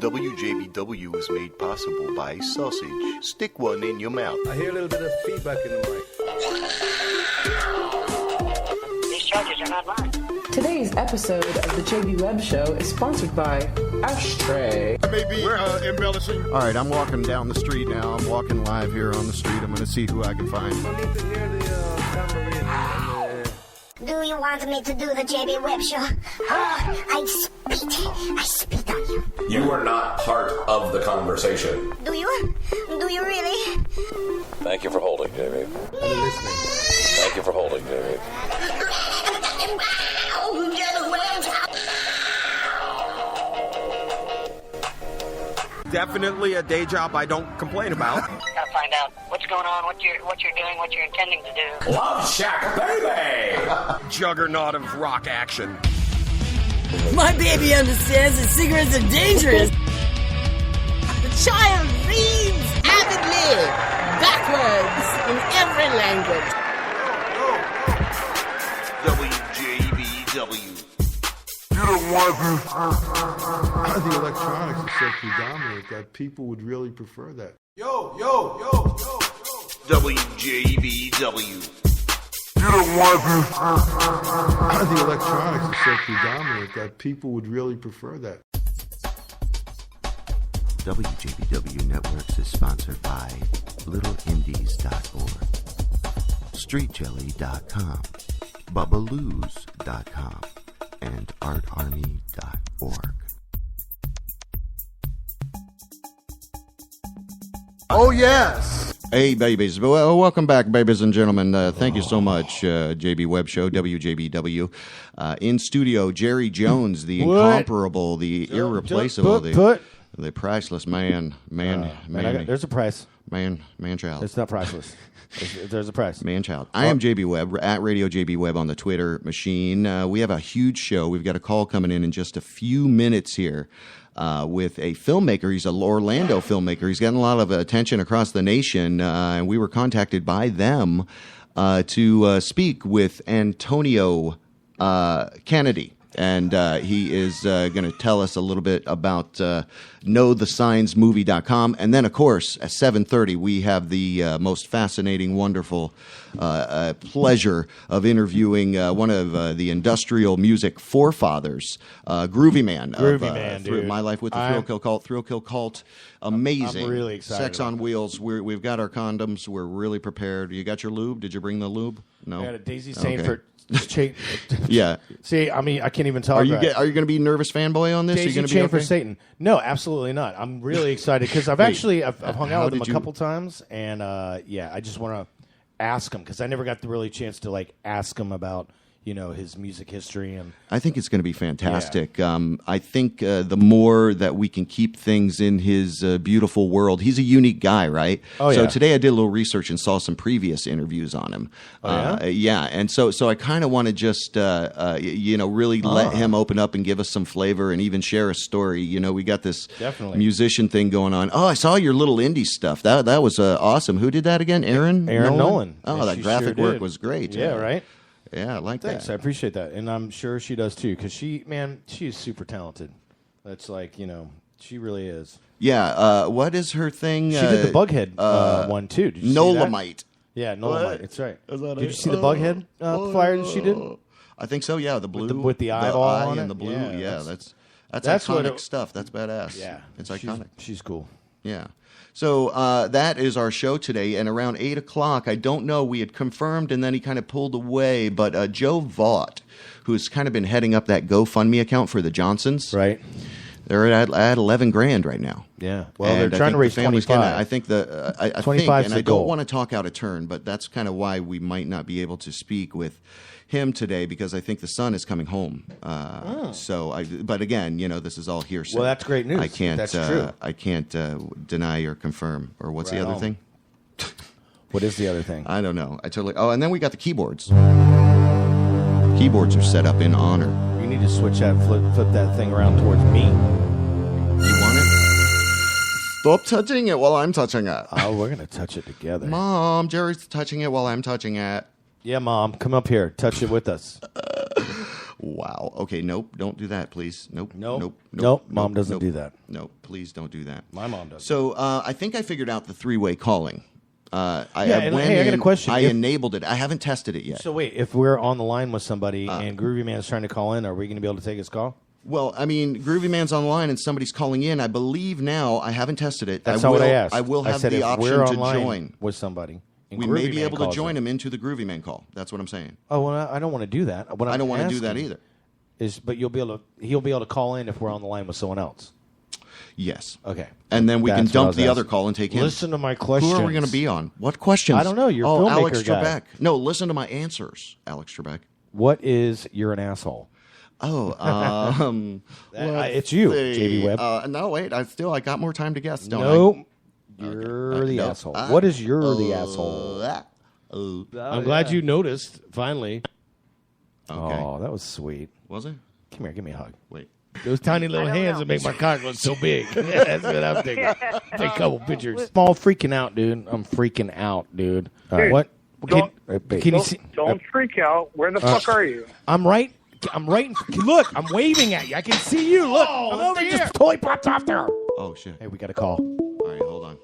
WJBW is made possible by sausage. Stick one in your mouth. I hear a little bit of feedback in the mic. These charges are not mine. Today's episode of the JB Webb Show is sponsored by Ashtray. Maybe embellishing. All right, I'm walking down the street now. I'm walking live here on the street. I'm going to see who I can find. I need to hear the camera. Do you want me to do the JB Webb Show? Oh, I spit on you. You are not part of the conversation. Do you? Do you really? Thank you for holding, JB. Thank you for holding, JB. Definitely a day job I don't complain about. Gotta find out what's going on, what you're doing, what you're intending to do. Love Shack, baby! Juggernaut of rock action. My baby understands that cigarettes are dangerous. The child reads avidly, backwards, in every language. WJBW. The electronics is so predominant that people would really prefer that. WJBW. The electronics is so predominant that people would really prefer that. WJBW Networks is sponsored by littleindies.org, streetjelly.com, bubaloos.com, and artarmy.org. Oh, yes! Hey, babies. Well, welcome back, babies and gentlemen. Thank you so much, JB Webb Show, WJBW. In studio, Jerry Jones, the incomparable, the irreplaceable, the priceless man. There's a price. Man child. It's not priceless. There's a price. Man child. I am JB Webb, at Radio JB Webb on the Twitter machine. We have a huge show. We've got a call coming in just a few minutes here. With a filmmaker. He's an Orlando filmmaker. He's gotten a lot of attention across the nation, and we were contacted by them to speak with Antonio Kennedy. And he is going to tell us a little bit about knowthesignsmovie.com. And then, of course, at 7:30, we have the most fascinating, wonderful pleasure of interviewing one of the industrial music forefathers, Groovy Man. Dude. My Life with the Thrill Kill Cult. Amazing. I'm really excited. Sex on Wheels. We've got our condoms. We're really prepared. You got your lube? Did you bring the lube? No. I got a daisy chain for... Yeah. See, I mean, I can't even talk. Are you going to be nervous fanboy on this? Daisy Are you going to chain be okay? for Satan? No, absolutely not. I'm really excited because I've hung out with him a couple times, and I just want to ask him because I never got the really chance to ask him about his music history, and I think it's going to be fantastic. Yeah. I think the more that we can keep things in his beautiful world, he's a unique guy, right? Oh, so yeah. Today I did a little research and saw some previous interviews on him. Yeah, and so I kind of want to just really let him open up and give us some flavor and even share a story. We got this musician thing going on. Oh, I saw your little indie stuff. That was awesome. Who did that again? Aaron Nolan. Oh, that graphic work was great. Yeah, right. Yeah, I like that. Thanks, I appreciate that, and I'm sure she does too. Because she is super talented. That's she really is. Yeah. What is her thing? She did the Bughead one too. Did you Nolamite. See that? Yeah, Nolamite. That's right. Did you see the Bughead flyer that she did? I think so. Yeah, the blue with the eyeball on and it. the blue. Yeah, that's iconic stuff. That's badass. Yeah, it's iconic. She's cool. Yeah. So that is our show today, and around 8 o'clock, I don't know, we had confirmed, and then he kind of pulled away, but Joe Vaught, who's kind of been heading up that GoFundMe account for the Johnsons. Right. They're at $11,000 right now. Yeah. Well, they're trying to raise 25. I think I 25 and I don't want to talk out of turn, but that's kind of why we might not be able to speak with him today, because I think the son is coming home. But again, this is all hearsay. Well, that's great news. I can't. That's true. I can't deny or confirm. Or what's the other thing? What is the other thing? I don't know. And then we got the keyboards. Keyboards are set up in honor. You need to switch that, flip that thing around towards me. You want it? Stop touching it while I'm touching it. Oh, we're gonna touch it together. Mom, Jerry's touching it while I'm touching it. Yeah, Mom, come up here. Touch it with us. Wow. Okay. Nope. Don't do that, please. Nope. Nope. Nope. Mom doesn't do that. Nope. Please don't do that. My mom does. So I think I figured out the three-way calling. I got a question. I enabled it. I haven't tested it yet. So wait, if we're on the line with somebody and Groovy Man's trying to call in, are we going to be able to take his call? Well, I mean, Groovy Man's online and somebody's calling in. I believe now. I haven't tested it. That's not what I asked. I will have said the if option we're to online join with somebody. and We Groovy may be Man able to calls join him into the Groovy Man call. That's what I'm saying. Oh, well, I don't want to do that. What I don't want to do asking that either. But he'll be able to call in if we're on the line with someone else. Yes. Okay. And then we can That's what I dump was the other asking. call and take him. Listen to my questions. Who are we going to be on? What questions? I don't know. You're a filmmaker Alex guy. Trebek. No, listen to my answers, Alex Trebek. What is you're an asshole? Oh, it's you, JB Webb. No, wait. I got more time to guess, don't I? No, you're the no. asshole. What is you're the asshole? I'm glad you noticed, finally. Okay. Oh, that was sweet. Was it? Come here, give me a hug. Wait. Those tiny little hands that make my cock look so big. That's what I'm thinking. Take a couple pictures. I'm all freaking out, dude. I'm freaking out, dude. What? Don't Can you see? freak out. Where the fuck are you? I'm right. Look, I'm waving at you. I can see you. Look, I'm over here. Just totally popped off there. Oh, shit. Hey, we got a call. All right, hold on.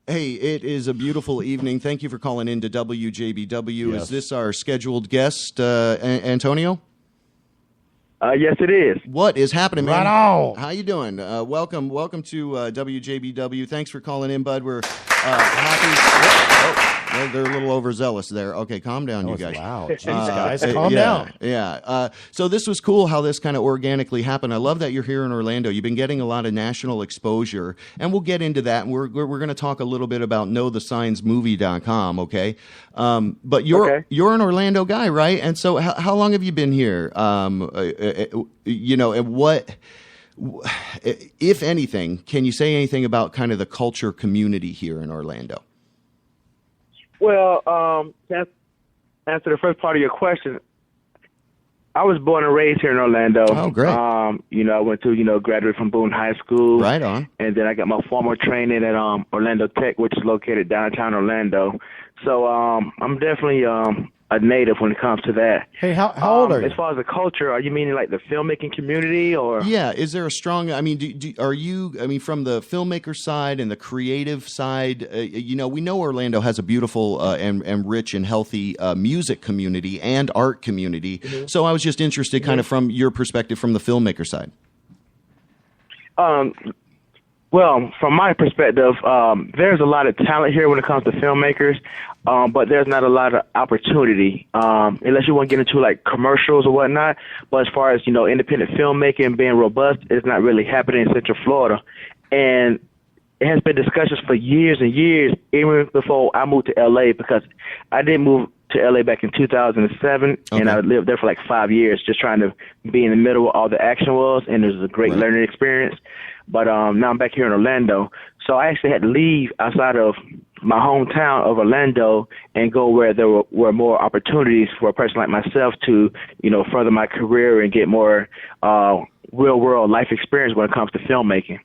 Hey, it is a beautiful evening. Thank you for calling in to WJBW. Yes. Is this our scheduled guest, Antonio? Yes, it is. What is happening, man? Right on. How you doing? Welcome to WJBW. Thanks for calling in, bud. We're happy. They're a little overzealous there. Okay, calm down, you guys. Wow, jeez, guys, calm yeah, down. Yeah. So this was cool how this kind of organically happened. I love that you're here in Orlando. You've been getting a lot of national exposure, and we'll get into that. And we're going to talk a little bit about KnowTheSignsMovie.com. Okay, but you're an Orlando guy, right? And so how long have you been here? And what, if anything, can you say anything about kind of the culture community here in Orlando? Well, to answer the first part of your question, I was born and raised here in Orlando. Oh, great. I went to, graduated from Boone High School. Right on. And then I got my formal training at Orlando Tech, which is located downtown Orlando. So I'm definitely a native when it comes to that. Hey, how old are you? As far as the culture, are you meaning like the filmmaking community or? Yeah, is there a strong? I mean, are you? I mean, from the filmmaker side and the creative side, we know Orlando has a beautiful and rich and healthy music community and art community. Mm-hmm. So I was just interested, kind of from your perspective, from the filmmaker side. Well, from my perspective, there's a lot of talent here when it comes to filmmakers, but there's not a lot of opportunity, unless you want to get into like commercials or whatnot. But as far as, independent filmmaking being robust, it's not really happening in Central Florida. And it has been discussions for years and years, even before I moved to L.A., because I did move to L.A. back in 2007, and I lived there for like 5 years, just trying to be in the middle where all the action was, and it was a great learning experience. But now I'm back here in Orlando, so I actually had to leave outside of my hometown of Orlando and go where there were more opportunities for a person like myself to, further my career and get more real-world life experience when it comes to filmmaking.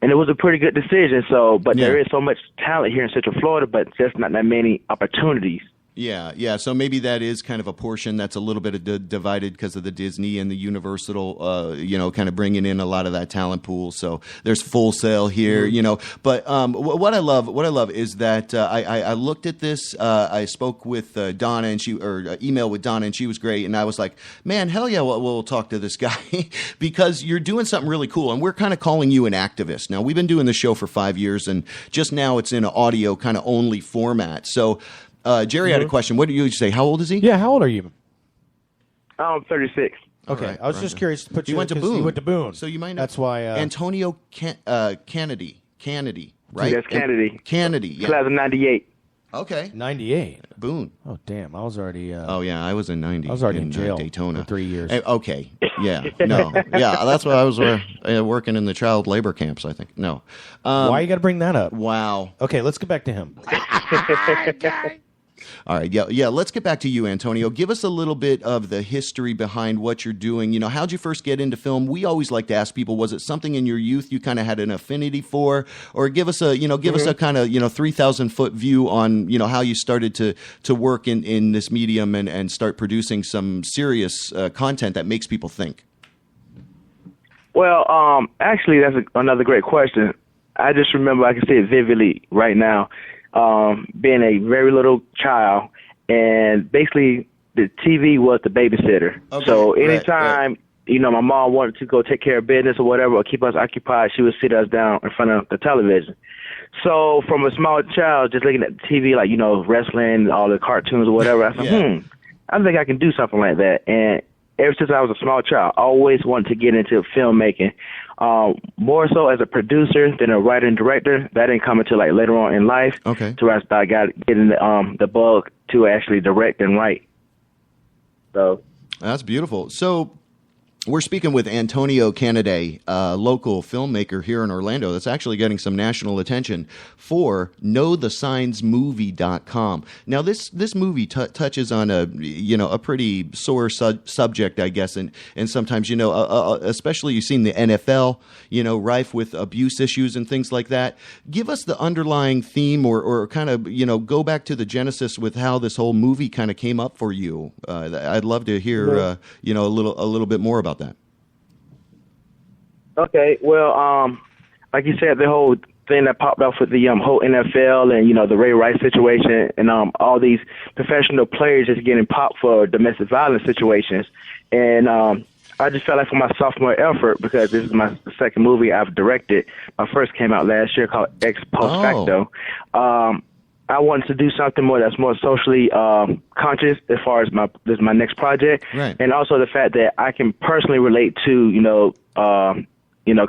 And it was a pretty good decision. But there is so much talent here in Central Florida, but just not that many opportunities. Yeah. So maybe that is kind of a portion that's a little bit divided because of the Disney and the Universal, kind of bringing in a lot of that talent pool. So there's Full Sail here, But what I love is that I looked at this. I spoke with Donna emailed with Donna, and she was great. And I was like, man, hell yeah, we'll talk to this guy because you're doing something really cool. And we're kind of calling you an activist. Now, we've been doing this show for 5 years, and just now it's in an audio kind of only format. So. Jerry had a question. What did you say? How old is he? Yeah, how old are you? I'm 36. Okay, right, I was just curious to put you. He went to Boone. He went to Boone, so you might know. That's why Antonio Kennedy, right? Yes, Kennedy. Kennedy, yeah. Class of '98. Okay, 98. Boone. Oh damn, I was already. I was in 90. I was already in jail Daytona for 3 years. Okay, yeah, no, yeah, that's what I was working in the child labor camps. I think no. Why you got to bring that up? Wow. Okay, let's get back to him. All right, yeah. Let's get back to you, Antonio. Give us a little bit of the history behind what you're doing. You know, how'd you first get into film? We always like to ask people: was it something in your youth you kind of had an affinity for, or give us a kind of 3,000-foot view on how you started to work in this medium and start producing some serious content that makes people think. Well, actually, that's another great question. I just remember, I can see it vividly right now. Being a very little child, and basically the TV was the babysitter. Okay, so anytime, my mom wanted to go take care of business or whatever, or keep us occupied, she would sit us down in front of the television. So from a small child, just looking at the TV, like, wrestling, all the cartoons or whatever, I said, I think I can do something like that. And ever since I was a small child, I always wanted to get into filmmaking. More so as a producer than a writer and director. That didn't come until like later on in life. Okay. To where I got getting the bug to actually direct and write. So that's beautiful. So we're speaking with Antonio Canaday, a local filmmaker here in Orlando that's actually getting some national attention for KnowTheSignsMovie.com. Now, this movie touches on a pretty sore subject, I guess, and sometimes, especially you've seen the NFL, rife with abuse issues and things like that. Give us the underlying theme or kind of, go back to the genesis with how this whole movie kind of came up for you. I'd love to hear, a little bit more about that. Okay, well, like you said, the whole thing that popped off with the whole NFL and the Ray Rice situation and all these professional players just getting popped for domestic violence situations, and I just felt like for my sophomore effort, because this is my second movie I've directed. My first came out last year called Ex Post Facto. I wanted to do something that's more socially conscious as far as this is my next project, right. And also the fact that I can personally relate to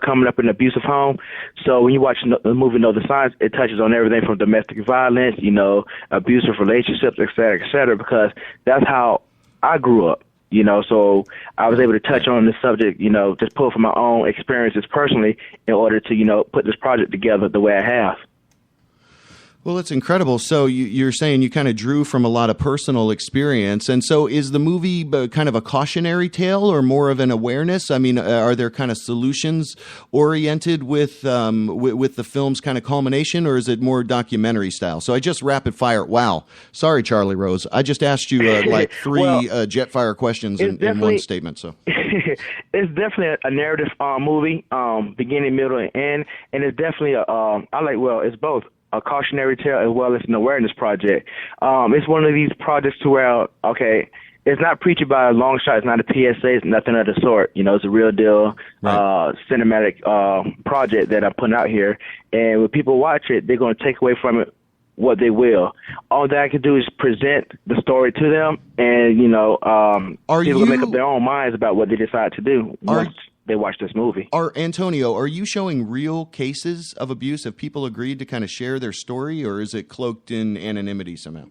coming up in an abusive home. So when you watch the movie Know the Signs, it touches on everything from domestic violence, abusive relationships, et cetera, because that's how I grew up. So I was able to touch on this subject, just pull from my own experiences personally in order to, put this project together the way I have. Well, it's incredible. So you're saying you kind of drew from a lot of personal experience. And so is the movie kind of a cautionary tale or more of an awareness? I mean, are there kind of solutions oriented with the film's kind of culmination, or is it more documentary style? So I just rapid fire. Wow. Sorry, Charlie Rose. I just asked you like three jet fire questions in one statement. So it's definitely a narrative movie, beginning, middle, and end. And it's definitely it's both a cautionary tale as well as an awareness project. It's one of these projects to where, it's not preached by a long shot. It's not a PSA. It's nothing of the sort. It's a real deal, right. Cinematic project that I'm putting out here. And when people watch it, they're going to take away from it what they will. All that I can do is present the story to them, and people make up their own minds about what they decide to do once they watch this movie. Antonio, are you showing real cases of abuse? Have people agreed to kind of share their story, or is it cloaked in anonymity somehow?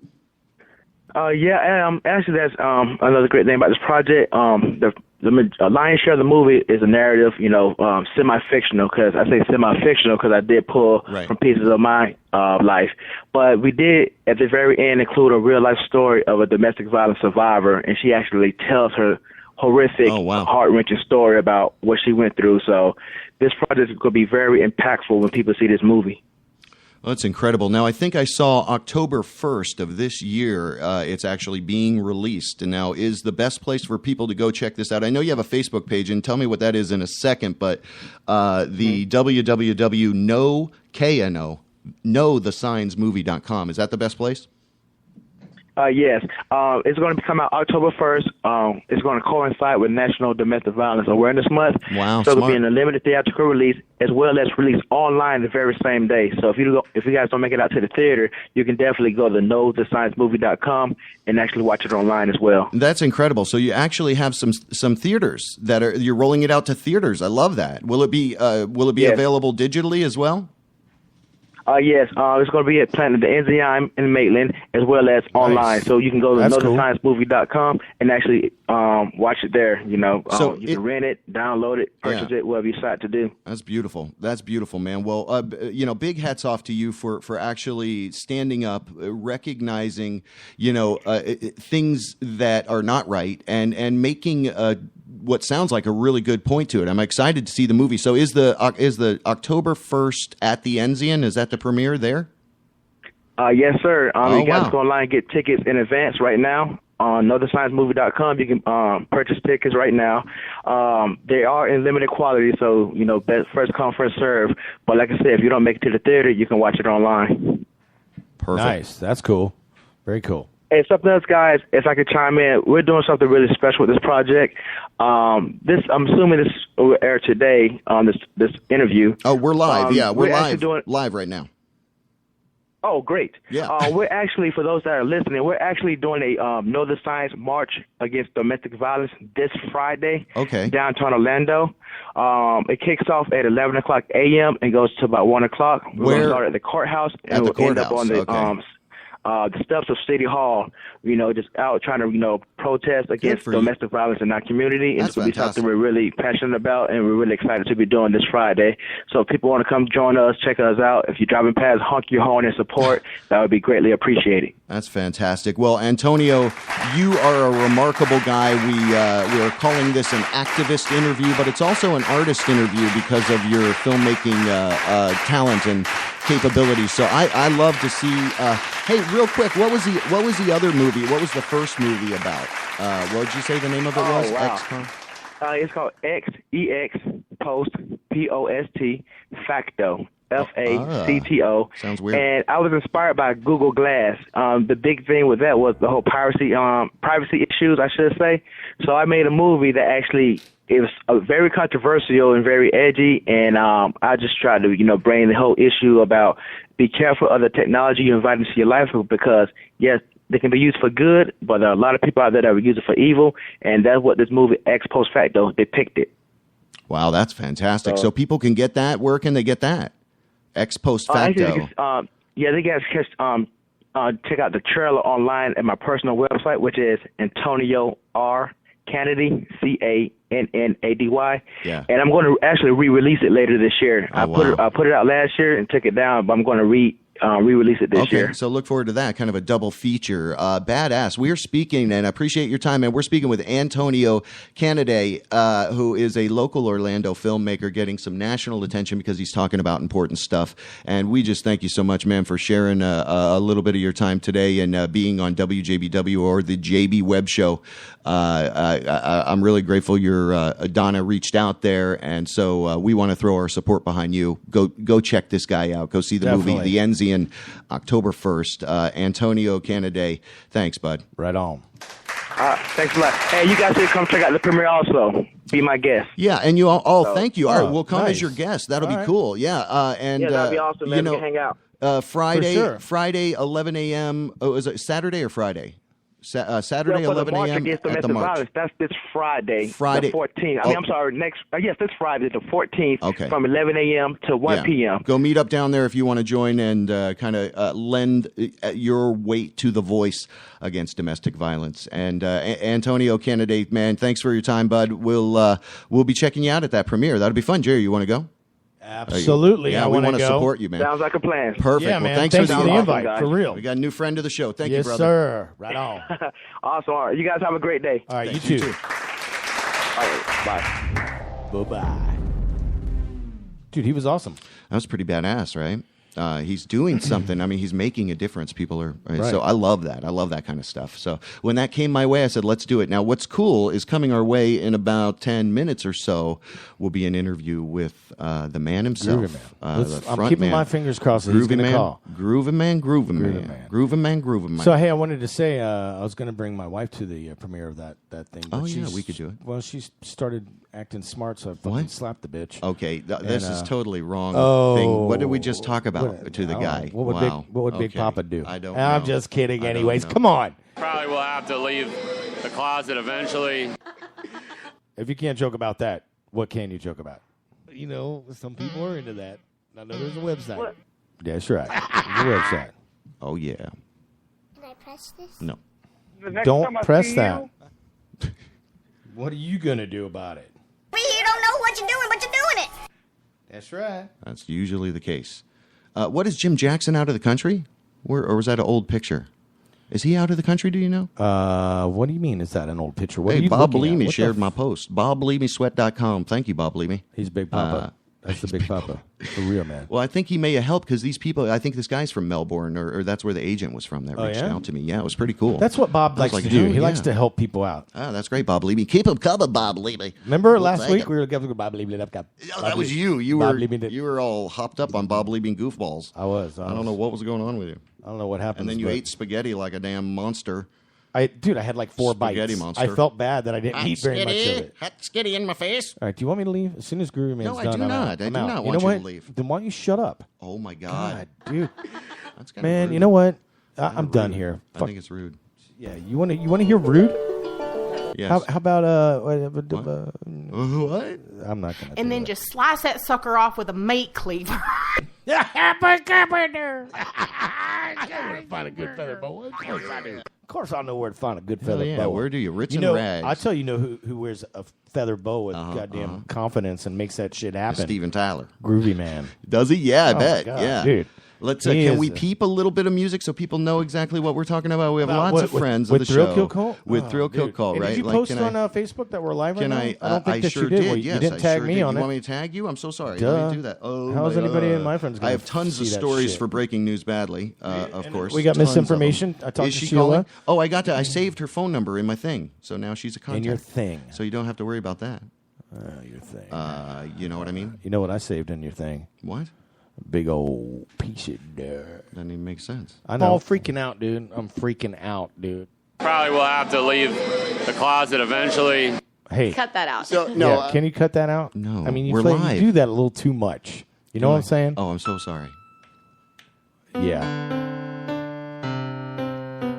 Actually, that's another great thing about this project. The lion's share of the movie is a narrative, semi-fictional, because I say semi-fictional because I did pull from pieces of my life. But we did, at the very end, include a real-life story of a domestic violence survivor, and she actually tells her horrific, heart-wrenching story about what she went through. So this project is going to be very impactful when people see this movie. Well, that's incredible. Now, I think I saw October 1st of this year, it's actually being released. And now, is the best place for people to go check this out? I know you have a Facebook page, and tell me what that is in a second, but the WWW KNOWTheSignsMovie.com, is that the best place? Yes. It's going to come out October 1st. It's going to coincide with National Domestic Violence Awareness Month. Wow, so it'll be in a limited theatrical release as well as released online the very same day. So if you guys don't make it out to the theater, you can definitely go to KnowTheSignsMovie.com and actually watch it online as well. That's incredible. So you actually have some theaters you're rolling it out to theaters. I love that. Will it be Yes. available digitally as well? Yes, it's going to be at Planet the Enzyme in Maitland, as well as online. So you can go to knowthesciencemovie.com and actually watch it there. You know, you can rent it, download it, purchase it, whatever you decide to do. That's beautiful. That's beautiful, man. Well, you know, big hats off to you for actually standing up, recognizing, you know, things that are not right, and making what sounds like a really good point to it. I'm excited to see the movie. So is the October 1st at the Enzian? Is that the premiere there? Yes, sir. You guys go online and get tickets in advance right now. On knowthesciencemovie.com, you can purchase tickets right now. They are in limited quality, so, you know, best first come, first serve. But like I said, if you don't make it to the theater, you can watch it online. Perfect. Nice. That's cool. Very cool. And something else, guys, if I could chime in, we're doing something really special with this project. I'm assuming this will air today on this interview. Oh, we're live. We're live. Doing live right now. Oh, great. Yeah. We're actually, for those that are listening, we're actually doing a Know the Science March against domestic violence this Friday. Okay. Downtown Orlando. It kicks off at 11 o'clock a.m. and goes to about 1 o'clock. We're going to start at the courthouse. And we'll end up on the steps of City Hall, you know, just out trying to, you know, protest against domestic violence in our community. And this will be something we're really passionate about, and we're really excited to be doing this Friday. So if people want to come join us, check us out. If you're driving past, honk your horn in support. That would be greatly appreciated. That's fantastic. Well, Antonio, you are a remarkable guy. We are calling this an activist interview, but it's also an artist interview because of your filmmaking talent and capabilities. So I love to see. Hey, real quick, what was the other movie? What was the first movie about? What did you say the name of it was? Wow. It's called XEX Post POST Facto. FACTO. Sounds weird. And I was inspired by Google Glass. The big thing with that was the whole privacy issues, I should say. So I made a movie that actually it was very controversial and very edgy, and I just tried to, you know, bring the whole issue about be careful of the technology you invite into your life, because yes, they can be used for good, but there are a lot of people out there that will use it for evil, and that's what this movie Ex Post Facto depicted. Wow, that's fantastic. So people can get that. Where can they get that? Ex Post Facto. They guys can check out the trailer online at my personal website, which is Antonio R. Kennedy, CANNADY. Yeah. And I'm going to actually re-release it later this year. I put it out last year and took it down, but I'm going to re-release it this year. So look forward to that, kind of a double feature. Badass. We are speaking, and I appreciate your time, and we're speaking with Antonio Kennedy, who is a local Orlando filmmaker getting some national attention because he's talking about important stuff. And we just thank you so much, man, for sharing a little bit of your time today and being on WJBW or the JB Web Show. I'm really grateful Donna reached out there, and so we want to throw our support behind you. Go check this guy out. Go see the movie, The Enzian, October 1st. Antonio Kennedy, thanks, bud. Right on. Thanks a lot. Hey, you guys should come check out the premiere also. Be my guest. Yeah, and you all. Thank you. All right, we'll come as your guest. That'll be cool. Yeah, and that'd be awesome, man. We can hang out. Friday, 11 a.m. Oh, is it Saturday or Friday? Saturday, 11 a.m. against at the domestic March. violence, that's this Friday, the 14th. I'm sorry, this Friday, the 14th, from 11 a.m. to 1 p.m. Go meet up down there if you want to join and kind of lend your weight to the voice against domestic violence. And Antonio Kennedy, man, thanks for your time, bud. We'll be checking you out at that premiere. That'll be fun. Jerry, you want to go? Absolutely. Yeah, we want to support you, man. Sounds like a plan. Perfect. Yeah, man. Thanks for the invite, guys. for real. We got a new friend of the show. Thank you, yes, brother. sir. Right on. Awesome. All right. You guys have a great day. All right, Thanks, you too. All right. Bye. Bye-bye. Dude, he was awesome. That was pretty badass, right? He's doing something. I mean, he's making a difference. People are right. So I love that. I love that kind of stuff. So when that came my way, I said, let's do it. Now, what's cool is coming our way in about 10 minutes or so will be an interview with the man himself. I'm keeping my fingers crossed that he's going to call. Groovin' man. So, hey, I wanted to say I was going to bring my wife to the premiere of that thing. Oh, yeah, we could do it. Well, she started acting smart, so I fucking slapped the bitch. Okay, this is totally wrong thing. What did we just talk about to the guy? What would Big Papa do? I don't know. I'm just kidding anyways. Come on. Probably will have to leave the closet eventually. If you can't joke about that, what can you joke about? You know, some people are into that. I know there's a website. That's right. Your website. Oh, yeah. Can I press this? No. Don't press that. What are you going to do about it? You don't know what you're doing, but you're doing it. That's right. That's usually the case. What is Jim Jackson out of the country? Or was that an old picture? Is he out of the country, do you know? What do you mean? Is that an old picture? What are Hey, you Bob looking at? Leamy What shared my post. BobLeamySweat.com. Thank you, Bob Leamy. He's Big Papa. That's the Big Papa. The real man. Well, I think he may have helped because these people, I think this guy's from Melbourne, or that's where the agent was from that reached out to me. Yeah, it was pretty cool. That's what Bob likes to do. He likes yeah. to help people out. Ah, that's great, Bob Leamy. Keep him coming, Bob Leamy. Remember last week we were going to Bob Leamy. Oh, that was you. You were all hopped up on Bob Leamy goofballs. I was. I don't know what was going on with you. I don't know what happened. And then you ate spaghetti like a damn monster. Dude, I had like 4 Spaghetti bites. monster. I felt bad that I didn't eat very much of it. Hot skitty in my face. All right, do you want me to leave? As soon as Groovy Man's No, I done, do I'm not. out. I I'm do out. not You want know you what? to leave. Then why don't you shut up? Oh, my God. Dude. That's kind Man, of you know what? I'm done rude. here. I think it's rude. Yeah, you want to hear rude? Yes. How about What? I'm not gonna. And then just slice that sucker off with a meat cleaver. Find a good feather boa. Of course I do. Of course, I know where to find a good Hell feather yeah, boa. where do you? Ritz You and know, Rags. I tell you, who wears a feather boa with goddamn confidence and makes that shit happen. Steven Tyler. Groovy Man. Does he? Yeah, I Oh, bet. my God, yeah. dude. Let's. He Can is we a- peep a little bit of music so people know exactly what we're talking about? We have About lots what, of with- friends with of the Thrill show. Kill Cult? With Oh, Thrill Kill dude. Cult, And right? Did you Like, post can on I, Facebook that we're live right can now? I? I don't think I that sure you did. did. Well, Yes, you didn't I tag sure me did. on You it. want me to tag you? I'm so sorry. Duh. Let me do that. Oh, How's my anybody God. in my friends I gonna have tons of see that stories shit? for breaking news badly. Of course, We got Tons of them. misinformation. I talked Is to she Sheila. calling? Oh, I got to. I saved her phone number in my thing, so now she's a contact. In your thing. So you don't have to worry about that. Your thing. You know what I mean? You know what I saved in your thing? What? Big old piece of dirt. Doesn't even make sense. I know. I'm all freaking out, dude. I'm freaking out, dude. Probably will have to leave the closet eventually. Hey. Cut that out. So Yeah, can you cut that out? No, I mean, you we're live. do that a little too much. You know what I'm saying? Oh, I'm so sorry. Yeah.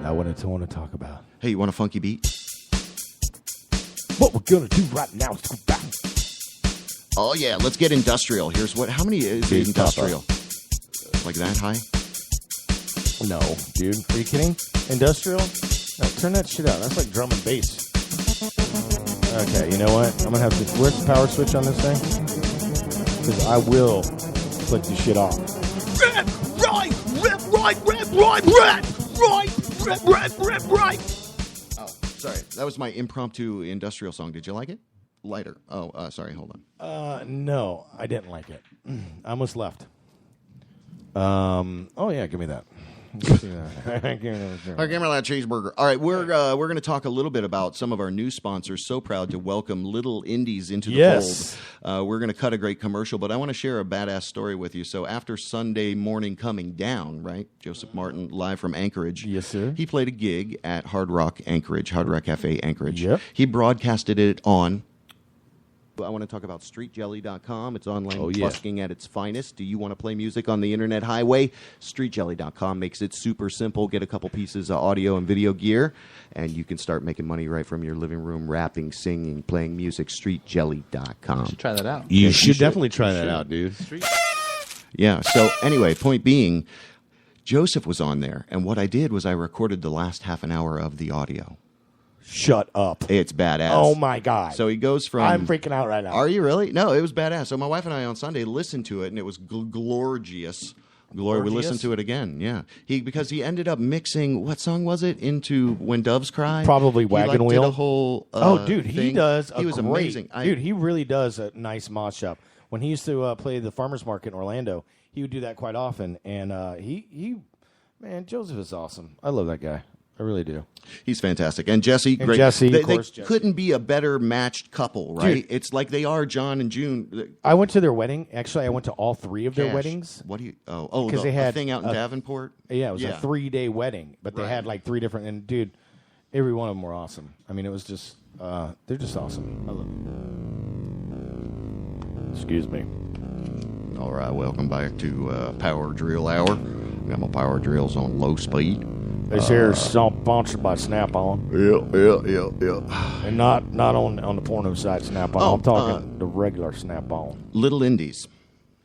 Now what I want to talk about. Hey, you want a funky beat? What we're gonna do right now is go back. Oh yeah, let's get industrial. Here's what. How many is Big industrial? Like that high? No, dude. Are you kidding? Industrial? No, turn that shit out. That's like drum and bass. Okay, you know what? I'm gonna have to. Where's the power switch on this thing? Because I will flick this shit off. Right. Oh, sorry. That was my impromptu industrial song. Did you like it? Lighter. Oh, sorry. Hold on. No, I didn't like it. I almost left. Oh yeah, give me that. Give me that cheeseburger. All right, we're going to talk a little bit about some of our new sponsors. So proud to welcome Little Indies into the fold. We're going to cut a great commercial, but I want to share a badass story with you. So after Sunday morning coming down, right, Joseph Martin live from Anchorage. Yes, sir. He played a gig at Hard Rock Anchorage, Hard Rock Cafe Anchorage. Yep. He broadcasted it on. I want to talk about streetjelly.com. It's online busking at its finest. Do you want to play music on the internet highway? Streetjelly.com makes it super simple. Get a couple pieces of audio and video gear, and you can start making money right from your living room, rapping, singing, playing music. Streetjelly.com. You should try that out. You should definitely try that out, dude. Yeah, so anyway, point being, Joseph was on there, and what I did was I recorded the last half an hour of the audio. Shut up. It's badass. Oh, my God. So he goes from... I'm freaking out right now. Are you really? No, it was badass. So my wife and I on Sunday listened to it, and it was glorious. We listened to it again, yeah. Because he ended up mixing, what song was it, into When Doves Cry? Probably Wagon Wheel. Did a whole dude, he thing. does He was amazing. Dude, he really does a nice mod shop. When he used to play the farmer's market in Orlando, he would do that quite often. And man, Joseph is awesome. I love that guy. I really do. He's fantastic. And Jesse, And great. Jesse, they of course, they Jesse. couldn't be a better matched couple, right? Dude. It's like they are John and June. I went to their wedding. Actually, I went to all three of their Cash. weddings. What do you... Oh, because the they had thing out in Davenport? Yeah, it was a 3-day wedding, but they had like 3 different. And dude, every one of them were awesome. I mean, it was just they're just awesome. I love them. Excuse me. All right, welcome back to Power Drill Hour. Got my power drills on low speed. This here is sponsored by Snap-on. Yeah. And not on the porno site Snap-on. Oh, I'm talking the regular Snap-on. Little Indies.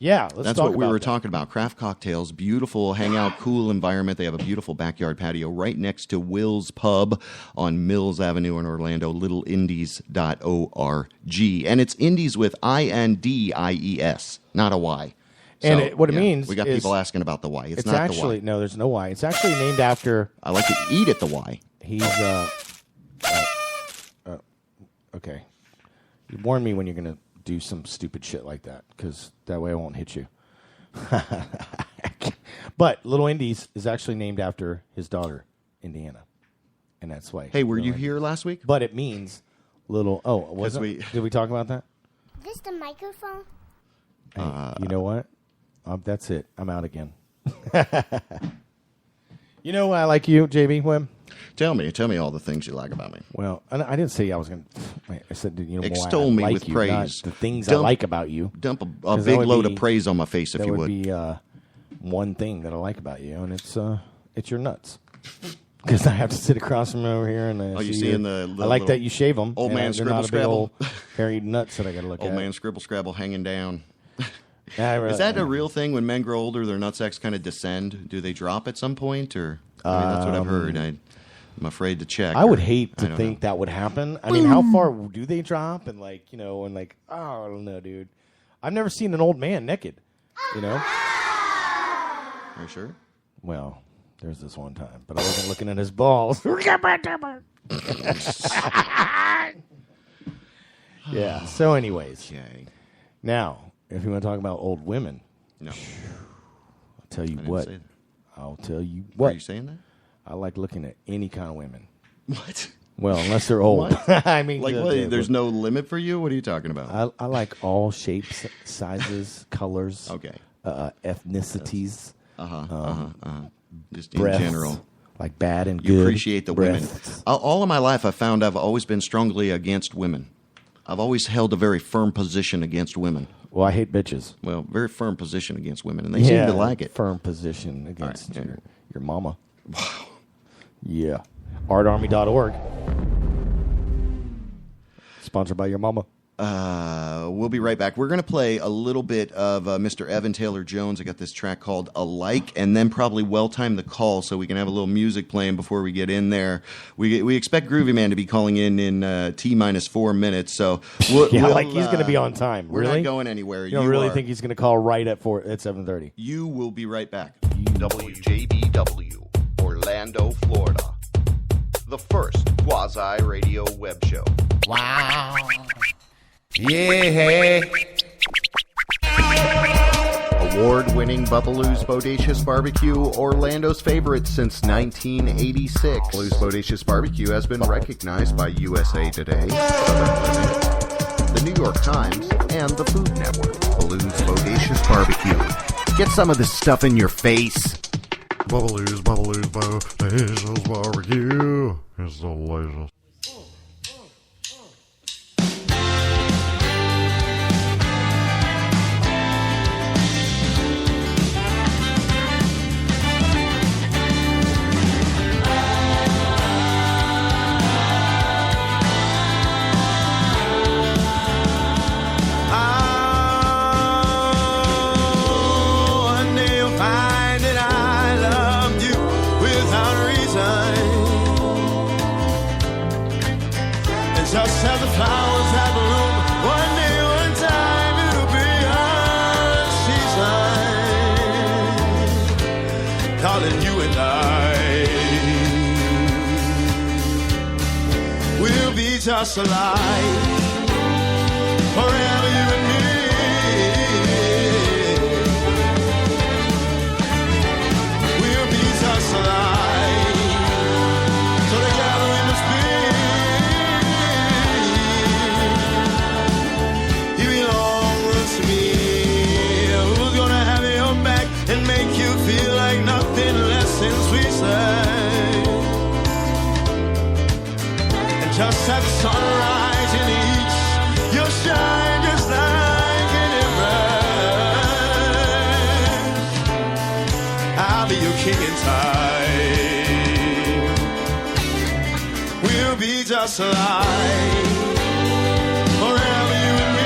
Yeah, That's what we were talking about. Craft cocktails, beautiful hangout, cool environment. They have a beautiful backyard patio right next to Will's Pub on Mills Avenue in Orlando, littleindies.org. And it's Indies with INDIES, not a Y. And what it means we got is people asking about the Y. It's not actually, the Y. No, there's no Y. It's actually named after... I like to eat at the Y. He's, okay. You warn me when you're going to do some stupid shit like that, because that way I won't hit you. But Little Indies is actually named after his daughter, Indiana. And that's why. Hey, were you here last week? But it means little... Oh, was it? Did we talk about that? Is this the microphone? Hey, you know what? That's it. I'm out again. You know why I like you, JB Webb? Tell me all the things you like about me. Well, I didn't say I was going to... I said, extol why I me like with you, praise. not the things I like about you. Dump a big load of praise on my face, if you would. That would be one thing that I like about you, and it's your nuts. Because I have to sit across from over here, and you see in the I like that you shave them. Old man they're scribble not a big scrabble. old hairy nuts that I got to look at. Old man scribble scrabble hanging down. Yeah, is that a real thing? When men grow older, their nutsacs kind of descend. Do they drop at some point, or that's what I've heard. I'm afraid to check. I would hate to think that would happen. I mean, how far do they drop? And I don't know, dude. I've never seen an old man naked. You know. Are you sure? Well, there's this one time, but I wasn't looking at his balls. Yeah. So, anyways, now if you want to talk about old women, no, I'll tell you what. I'll tell you what. Are you saying that? I like looking at any kind of women. What? Well, unless they're old. I mean, there's no limit for you? What are you talking about? I like all shapes, sizes, colors. Okay. Ethnicities. Just breaths, in general. Like bad and you good. Appreciate the breaths. women. All of my life, I've found I've always been strongly against women. I've always held a very firm position against women. Well, I hate bitches. Well, very firm position against women, and they seem to like it. Firm position against your mama. Wow. Yeah. Artarmy.org. Sponsored by your mama. We'll be right back. We're going to play a little bit of Mr. Evan Taylor Jones. I got this track called Alike, and then probably Well Time the Call, so we can have a little music playing before we get in there. We expect Groovy Man to be calling in T-minus 4 minutes, so he's going to be on time. We're really? not going anywhere. You don't really think he's going to call right at 7:30? You will be right back. WJBW, Orlando, Florida. The first quasi-radio web show. Wow. Yeah. Award-winning Bubbaloo's Bodacious Barbecue, Orlando's favorite since 1986. Bubbaloo's Bodacious Barbecue has been recognized by USA Today, the New York Times, and the Food Network. Bubbaloo's Bodacious Barbecue. Get some of this stuff in your face. Bubbaloo's Bodacious Barbecue. It's delicious. Just as the flowers that bloom, one day, one time, it'll be our season. Darling, you and I will be just alike, forever you and me. We'll be just alike, so together we must be. And make you feel like nothing less since we say. And just at sunrise in the east, you'll shine just like an embrace. I'll be your king in time. We'll be just alike, forever you and me.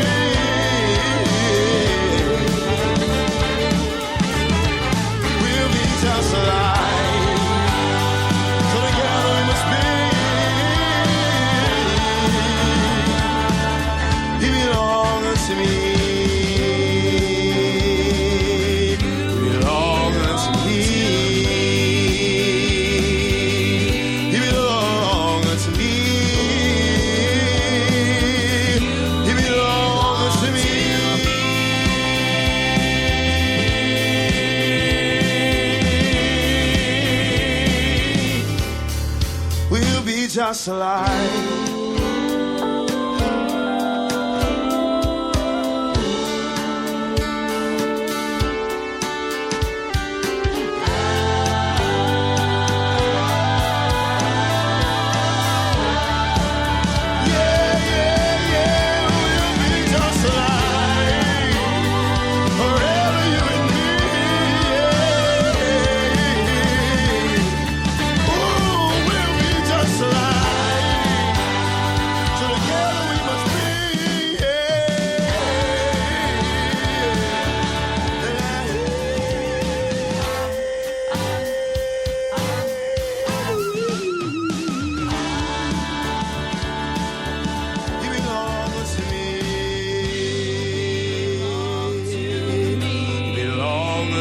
just like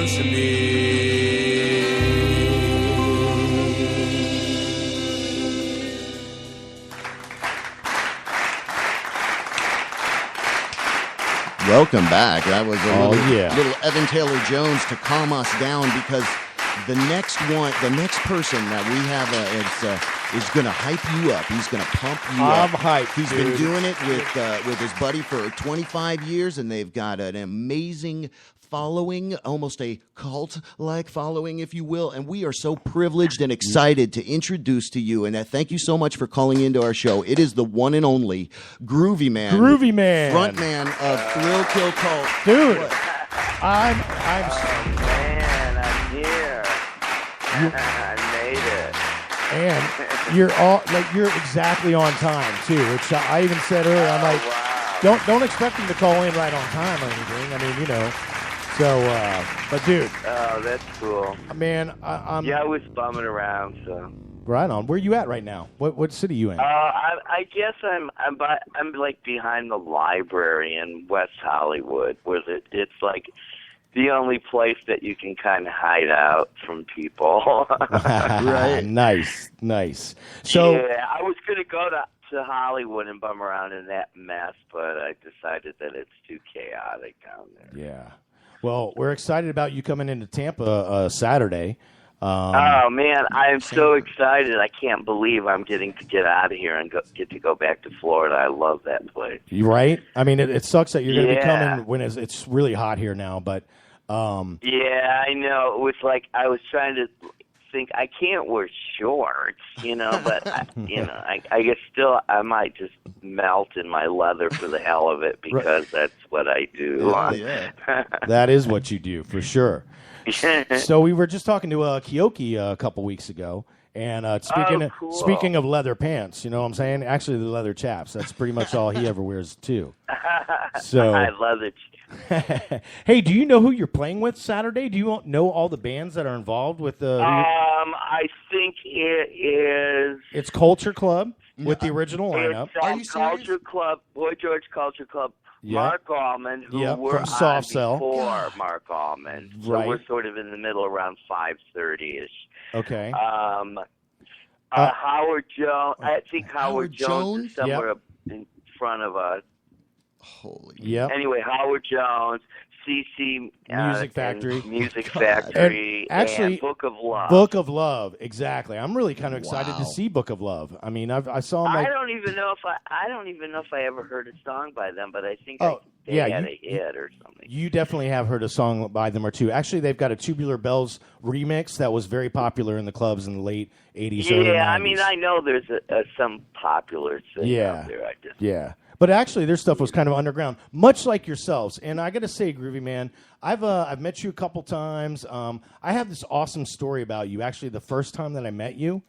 to me. Welcome back. That was a little yeah. Evan Taylor Jones to calm us down, because the next person that we have is going to hype you up. He's going to pump you up. I'm hyped. He's been doing it with his buddy for 25 years, and they've got an amazing following, almost a cult-like following, if you will. And we are so privileged and excited to introduce to you, and thank you so much for calling into our show. It is the one and only Groovy Man. Groovy Man. Frontman of Thrill Kill Cult. Dude, Oh, man, I'm here. I made it. And you're exactly on time too. Which I even said earlier. I'm like, don't expect him to call in right on time or anything. I mean, you know. So, but dude. Oh, that's cool. Man, I'm. Yeah, I was bumming around. So. Right on. Where are you at right now? What city you in? I guess I'm like behind the library in West Hollywood, where it's like the only place that you can kind of hide out from people. Right. Nice. So yeah, I was gonna go to Hollywood and bum around in that mess, but I decided that it's too chaotic down there. Yeah. Well, we're excited about you coming into Tampa Saturday. Oh man, I'm so excited! I can't believe I'm getting to get out of here and get to go back to Florida. I love that place. You right? I mean, it sucks that you're going to be coming when it's really hot here now, but. Yeah, I know. It was like I was trying to think I can't wear shorts, but I guess still I might just melt in my leather for the hell of it, because that's what I do. Yeah. That is what you do for sure. So we were just talking to Kyoki a couple weeks ago, and speaking of leather pants, you know what I'm saying? Actually, the leather chaps. That's pretty much all he ever wears too. So I love it. Hey, do you know who you're playing with Saturday? Do you know all the bands that are involved with the? I think it is. It's Culture Club with the original lineup. Are you Culture Club, Boy George Culture Club. Yeah. Mark Allman, who were from Soft Cell. before Mark Allman. So Right. we're sort of in the middle, around 5:30ish. Okay. Howard Jones. I think Howard Jones is somewhere up in front of us. Holy. Yeah. Anyway, Howard Jones, CC Music Factory, and Book of Love. Book of Love, exactly. I'm really kind of excited to see Book of Love. I mean, I saw him. I don't even know if I ever heard a song by them, but I think they had a hit or something. You definitely have heard a song by them or two. Actually, they've got a Tubular Bells remix that was very popular in the clubs in the late 80s, early 90s. Yeah, I mean, I know there's some popular thing out there. Yeah. But actually, their stuff was kind of underground, much like yourselves. And I got to say, Groovy Man, I've met you a couple times. I have this awesome story about you. Actually, the first time that I met you,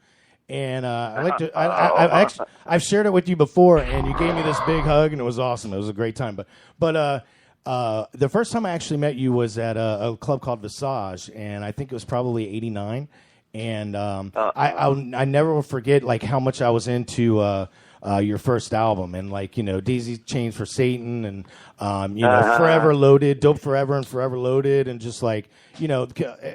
and I've shared it with you before, and you gave me this big hug, and it was awesome. It was a great time. But the first time I actually met you was at a club called Visage, and I think it was probably '89. And I never will forget like how much I was into. Your first album, and Daisy Chains for Satan, and Forever Loaded, Dope Forever and Forever Loaded, and just it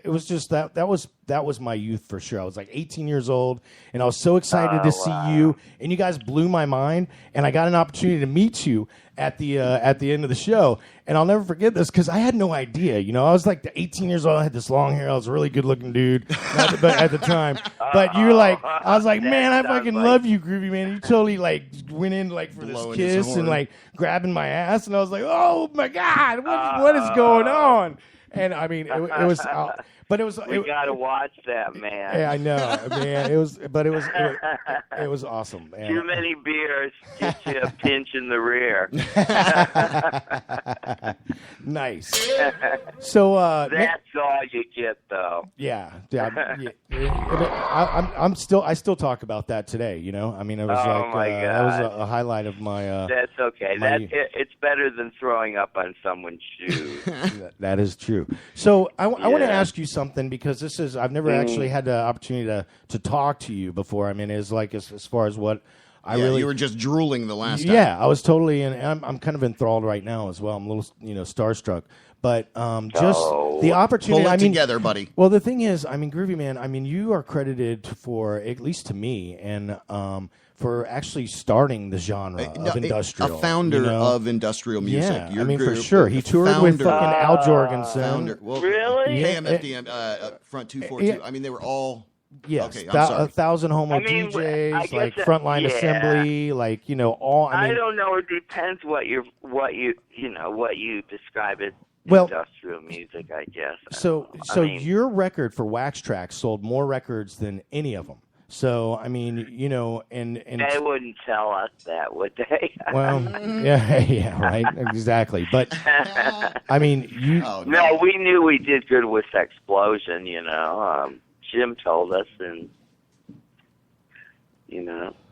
was just that was that was my youth for sure. I was like 18 years old, and I was so excited to see you, and you guys blew my mind, and I got an opportunity to meet you at the end of the show, and I'll never forget this because I had no idea. You know, I was like 18 years old, I had this long hair, I was a really good looking dude at the time. But you're like, I was like, man, I fucking love you, Groovy Man. You totally like went in like for this kiss and like grabbing my ass, and I was like, oh my God, what is going on? And I mean, it was. But it was. We gotta watch that, man. Yeah, I know, man. It was awesome, man. Too many beers get you a pinch in the rear. Nice. So that's all you get, though. Yeah. I still talk about that today. You know, I mean, it was that was a highlight of my. That's okay. It's better than throwing up on someone's shoes. That is true. So I want to ask you something, because I've never actually had the opportunity to talk to you before. I mean, as far as what you were just drooling the last time. Yeah, I was totally, and I'm kind of enthralled right now as well. I'm a little, starstruck, but just the opportunity. Pull it together, buddy. Well, the thing is, I mean, Groovy Man, I mean, you are credited for, at least to me, and for actually starting the genre of industrial. A founder of industrial music. Yeah, I mean, for sure. He toured with fucking Al Jorgensen. Really? KMFDM, Front 242. I mean, they were all... Yes, okay, I'm sorry. 1,000 homo DJs, like Frontline Assembly, like, all... I don't know. It depends what you describe as industrial music, I guess. So your record for Wax Trax sold more records than any of them. So, I mean, and they wouldn't tell us that, would they? Well, yeah, right, exactly. But I mean, No, we knew we did good with Explosion. Jim told us, and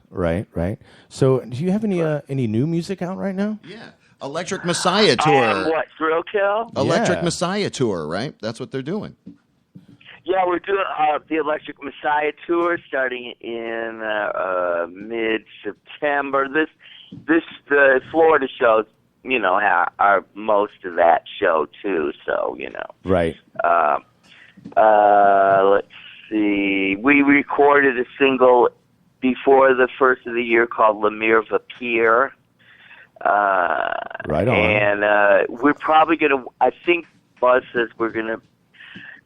Right. So, do you have any new music out right now? Yeah, Electric Messiah tour. What, Thrill Kill? Electric Messiah tour, right? That's what they're doing. Yeah, we're doing the Electric Messiah tour starting in mid-September. The Florida shows, are most of that show too. So Right. Let's see. We recorded a single before the first of the year called Lemire Vapir. Right on. And we're probably gonna. I think Buzz says we're gonna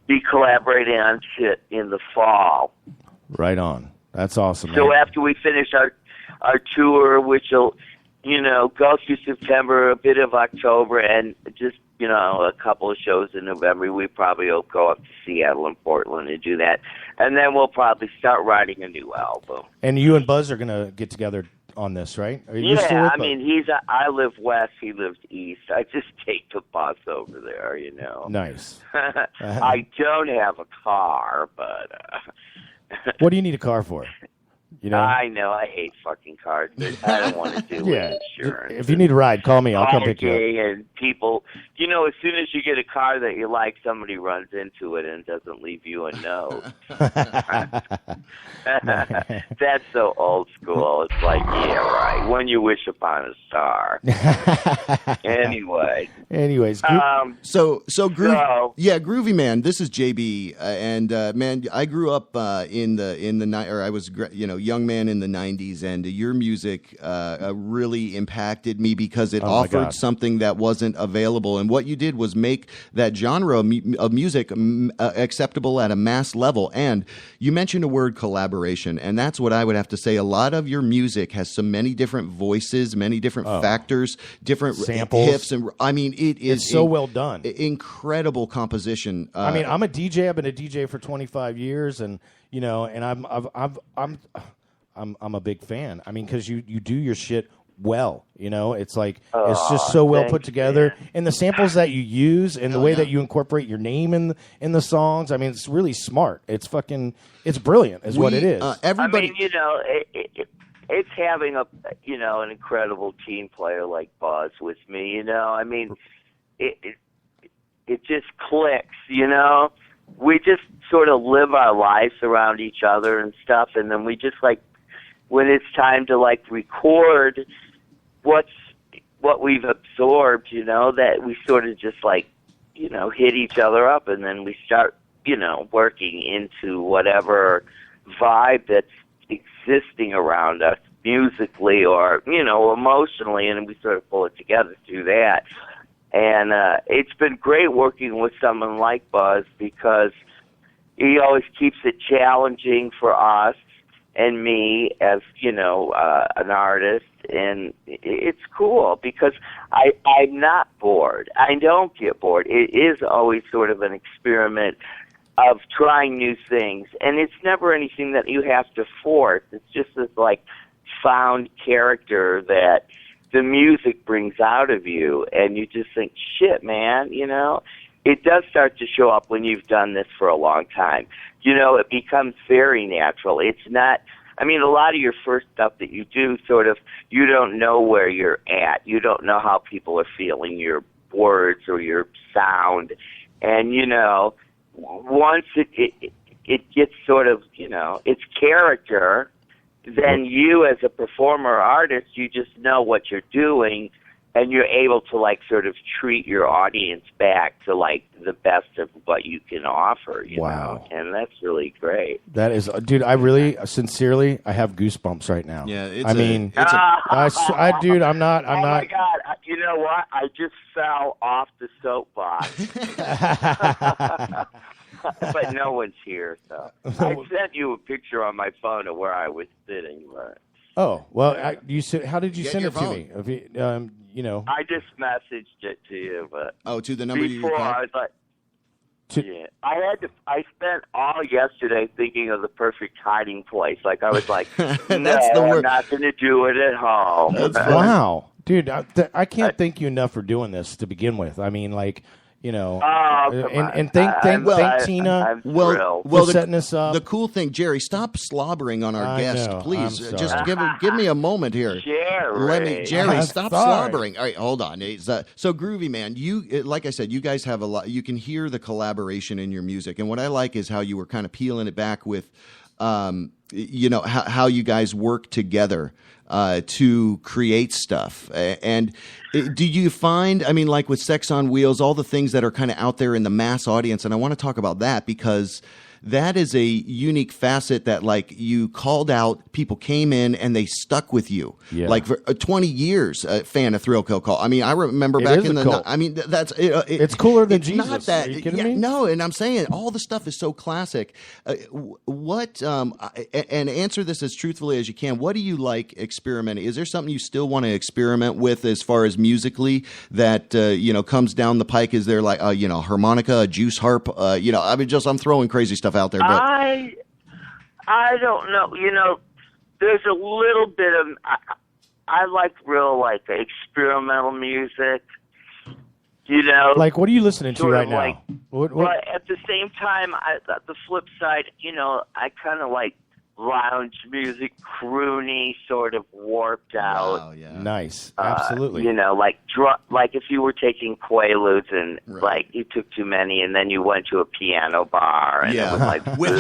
be collaborating on shit in the fall. Right on. That's awesome. So man. after we finish our tour, which will, go through September, a bit of October, and just, a couple of shows in November, we probably will go up to Seattle and Portland and do that. And then we'll probably start writing a new album. And you and Buzz are going to get together on this, right? I mean, I live west, he lives east. I just take the bus over there, Nice. I don't have a car, but... What do you need a car for? I know, I hate fucking cars, but I don't want to do insurance. If you need a ride, call me. I'll come pick you up. And people, as soon as you get a car that you like, somebody runs into it and doesn't leave you a note. That's so old school. It's like, yeah, right. When you wish upon a star. Anyways, Groovy Man. This is JB, and man, I grew up in the or I was young man in the 90s, and your music really impacted me because it offered something that wasn't available. And what you did was make that genre of music acceptable at a mass level. And you mentioned a word, collaboration, and that's what I would have to say. A lot of your music has so many different voices, many different factors, different samples, riffs, and I mean, it's so well done. Incredible composition. I mean, I'm a DJ. I've been a DJ for 25 years, and and I'm a big fan. I mean, because you do your shit well. It's like it's just so well put together, and the samples that you use, and the way that you incorporate your name in the songs. I mean, it's really smart. It's brilliant, is what it is. Everybody, it's having an incredible team player like Buzz with me. I mean, it just clicks. We just sort of live our lives around each other and stuff, and then we just when it's time to record what we've absorbed, that we sort of just hit each other up, and then we start working into whatever vibe that's existing around us musically or, emotionally, and we sort of pull it together through that. And it's been great working with someone like Buzz because he always keeps it challenging for us and me as, an artist. And it's cool because I'm not bored. I don't get bored. It is always sort of an experiment of trying new things. And it's never anything that you have to force. It's just this, found character that the music brings out of you, and you just think, shit, man, it does start to show up when you've done this for a long time. It becomes very natural. It's not, a lot of your first stuff that you do sort of, you don't know where you're at. You don't know how people are feeling your words or your sound. And, once it gets sort of, its character, then you as a performer artist, you just know what you're doing, and you're able to sort of treat your audience back to the best of what you can offer, you know, and that's really great. That is, dude, I really, sincerely, I have goosebumps right now. Yeah, dude, I'm not. Oh my God, you know what? I just fell off the soapbox. But no one's here, so I sent you a picture on my phone of where I was sitting. But oh well, how did you send it to me? I just messaged it to you, but to the number before you called? I was like, I spent all yesterday thinking of the perfect hiding place. I was like, I'm not going to do it at home. Wow, dude, I can't thank you enough for doing this to begin with. And thank Tina for setting us up. The cool thing, Jerry, stop slobbering on our guest, please. Just give me a moment here. Jerry, stop slobbering. All right, hold on. So Groovy Man, you, like I said, you guys have a lot. You can hear the collaboration in your music, and what I like is how you were kind of peeling it back with, how you guys work together to create stuff. And do you find, with Sex on Wheels, all the things that are kind of out there in the mass audience, and I want to talk about that because that is a unique facet that you called out, people came in and they stuck with you. Yeah. For 20 years, a fan of Thrill Kill Call. I remember back in the cult. That's it's cooler than Jesus. Not that, are you kidding me? No, and I'm saying all the stuff is so classic. What and answer this as truthfully as you can. What do you like experimenting? Is there something you still want to experiment with as far as musically that comes down the pike? Is there harmonica, a juice harp? I'm throwing crazy stuff out there, but I don't know. There's a little bit of I like real experimental music. What are you listening to right now? But at the same time, the flip side, I kind of like lounge music, croony, sort of warped out. Wow, yeah. Nice, absolutely. Like if you were taking Quaaludes and you took too many, and then you went to a piano bar, and it was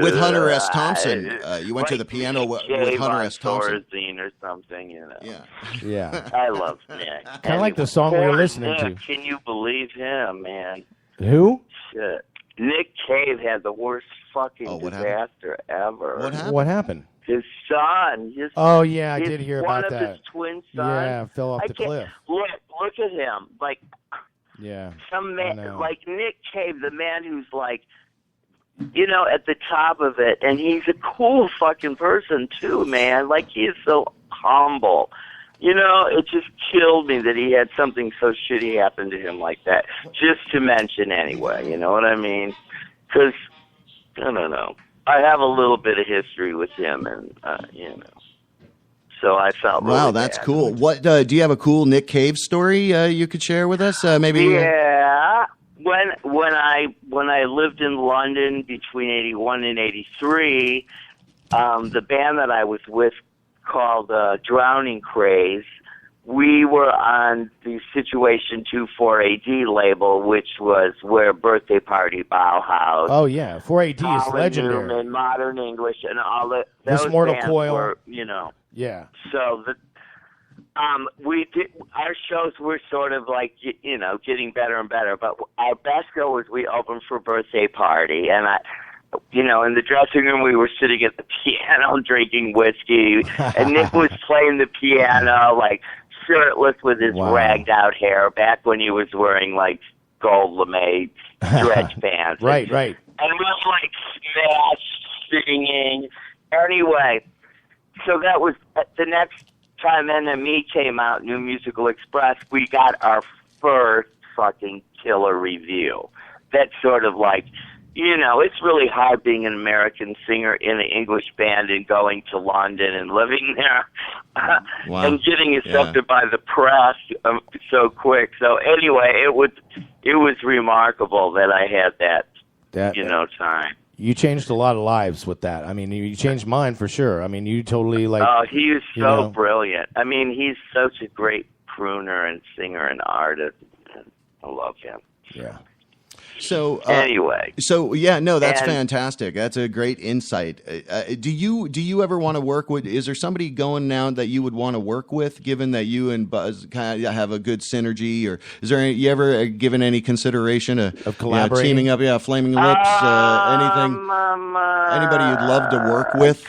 with Hunter S. Thompson, you went to the piano with Hunter S. Thompson or something, Yeah. I love Nick. Kind of like the song we were listening to. Can you believe him, man? Who? Shit. Nick Cave had the worst fucking disaster ever. What happened? His son. I did hear about that. One of his twin sons. Yeah, fell off the cliff. Look at him. Some man, Nick Cave, the man who's at the top of it, and he's a cool fucking person too, man. He is so humble. It just killed me that he had something so shitty happen to him like that. Just to mention anyway, you know what I mean? Because, I don't know. I have a little bit of history with him, and, so I felt really wow, that's bad. cool. What do you have a cool Nick Cave story you could share with us? Maybe. Yeah. When I lived in London between 81 and 83, the band that I was with called Drowning Craze, we were on the Situation 24AD label, which was where Birthday Party Bauhaus. Oh yeah, 4AD is legendary. Newman, Modern English, and all that. This Those Mortal bands Coil. were, Yeah. So We did. Our shows were sort of like, getting better and better. But our best go was we opened for Birthday Party, and in the dressing room we were sitting at the piano drinking whiskey, and Nick was playing the piano like shirtless with his ragged out hair back when he was wearing like gold lame stretch pants. Right. And we was like smashed singing. Anyway, so that was the next time NME came out, New Musical Express, we got our first fucking killer review. That's sort of like, it's really hard being an American singer in an English band and going to London and living there and getting accepted by the press so quick. So anyway, it was remarkable that I had that time. You changed a lot of lives with that. I mean, you changed mine for sure. I mean, you totally like. Oh, he was so brilliant. I mean, he's such a great crooner and singer and artist. I love him. Yeah. So anyway, that's fantastic. That's a great insight. Do you ever want to work with? Is there somebody going now that you would want to work with, given that you and Buzz kind of have a good synergy? Or is there you ever given any consideration of collaborating, teaming up? Yeah, Flaming Lips, anything? Anybody you'd love to work with?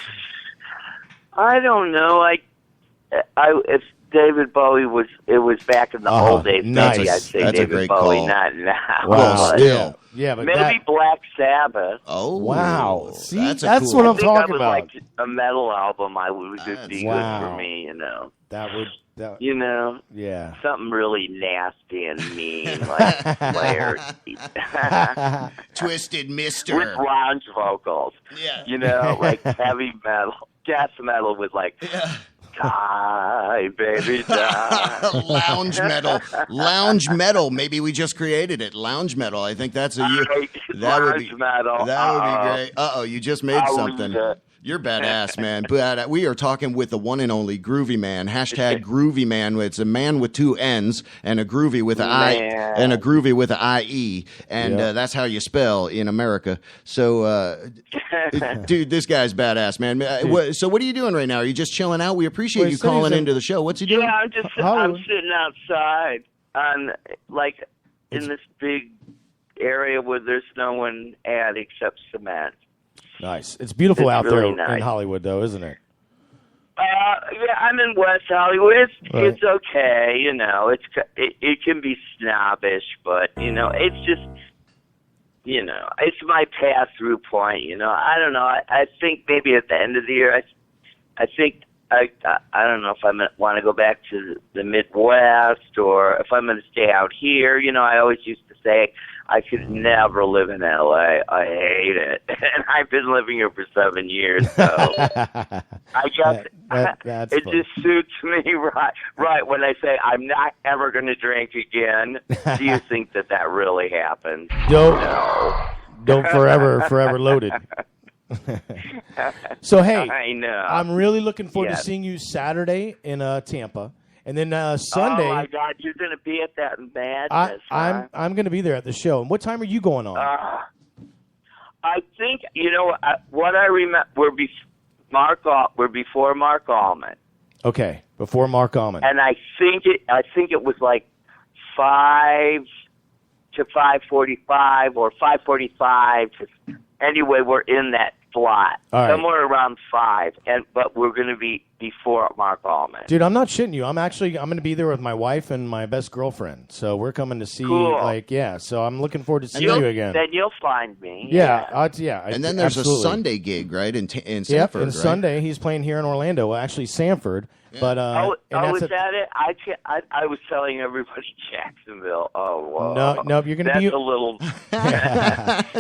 I don't know. If David Bowie was back in the old days. Nice. Maybe I'd say That's David a great Bowie, call. not now. Well, still. Yeah, but maybe Black Sabbath. Oh, wow! See, that's cool. what I'm I think talking I would about. like a metal album. I would be good for me. That would. Yeah. Something really nasty and mean, like Slayer. Twisted Mister. With lounge vocals. Yeah. Like heavy metal, death metal with like, die, baby, die. Lounge metal. Maybe we just created it. Lounge metal. I think that's metal. That would be great. You just made something. You're badass, man. But we are talking with the one and only Groovy Man. Hashtag Groovy Man. It's a man with two N's and a groovy with an I and a groovy with an IE, and that's how you spell in America. So, dude, this guy's badass, man. So, what are you doing right now? Are you just chilling out? We appreciate you calling into the show. What's he doing? Yeah, I'm sitting outside on in this big area where there's no one at except cement. Nice. It's beautiful out really there in Hollywood, though, isn't it? Yeah, I'm in West Hollywood. It's okay, it can be snobbish, but it's just, it's my pass-through point. I don't know. I think maybe at the end of the year, I think I don't know if I want to go back to the Midwest or if I'm going to stay out here. I always used to say I could never live in L.A. I hate it. And I've been living here for 7 years, so I guess it just suits me right when I say I'm not ever going to drink again. Do you think that really happens? Don't forever loaded. So, hey, I know. I'm really looking forward to seeing you Saturday in Tampa. And then Sunday. Oh my God, you're going to be at that madness. I'm going to be there at the show. And what time are you going on? I think what I remember. We're before Mark Allman. Okay, before Mark Allman. And I think it was like 5 to 5:45 or 5:45 to. Anyway, we're in that slot, somewhere around 5, but we're going to be before Mark Allman. Dude, I'm not shitting you. I'm going to be there with my wife and my best girlfriend. So we're coming to see, so I'm looking forward to seeing you again. Then you'll find me. Yeah. And then there's a Sunday gig, right, in Sanford, Yep, and right? Sunday he's playing here in Orlando. Well, actually, Sanford. Yeah. But is that it? I was telling everybody Jacksonville. Oh, whoa. No, you're going to be a little.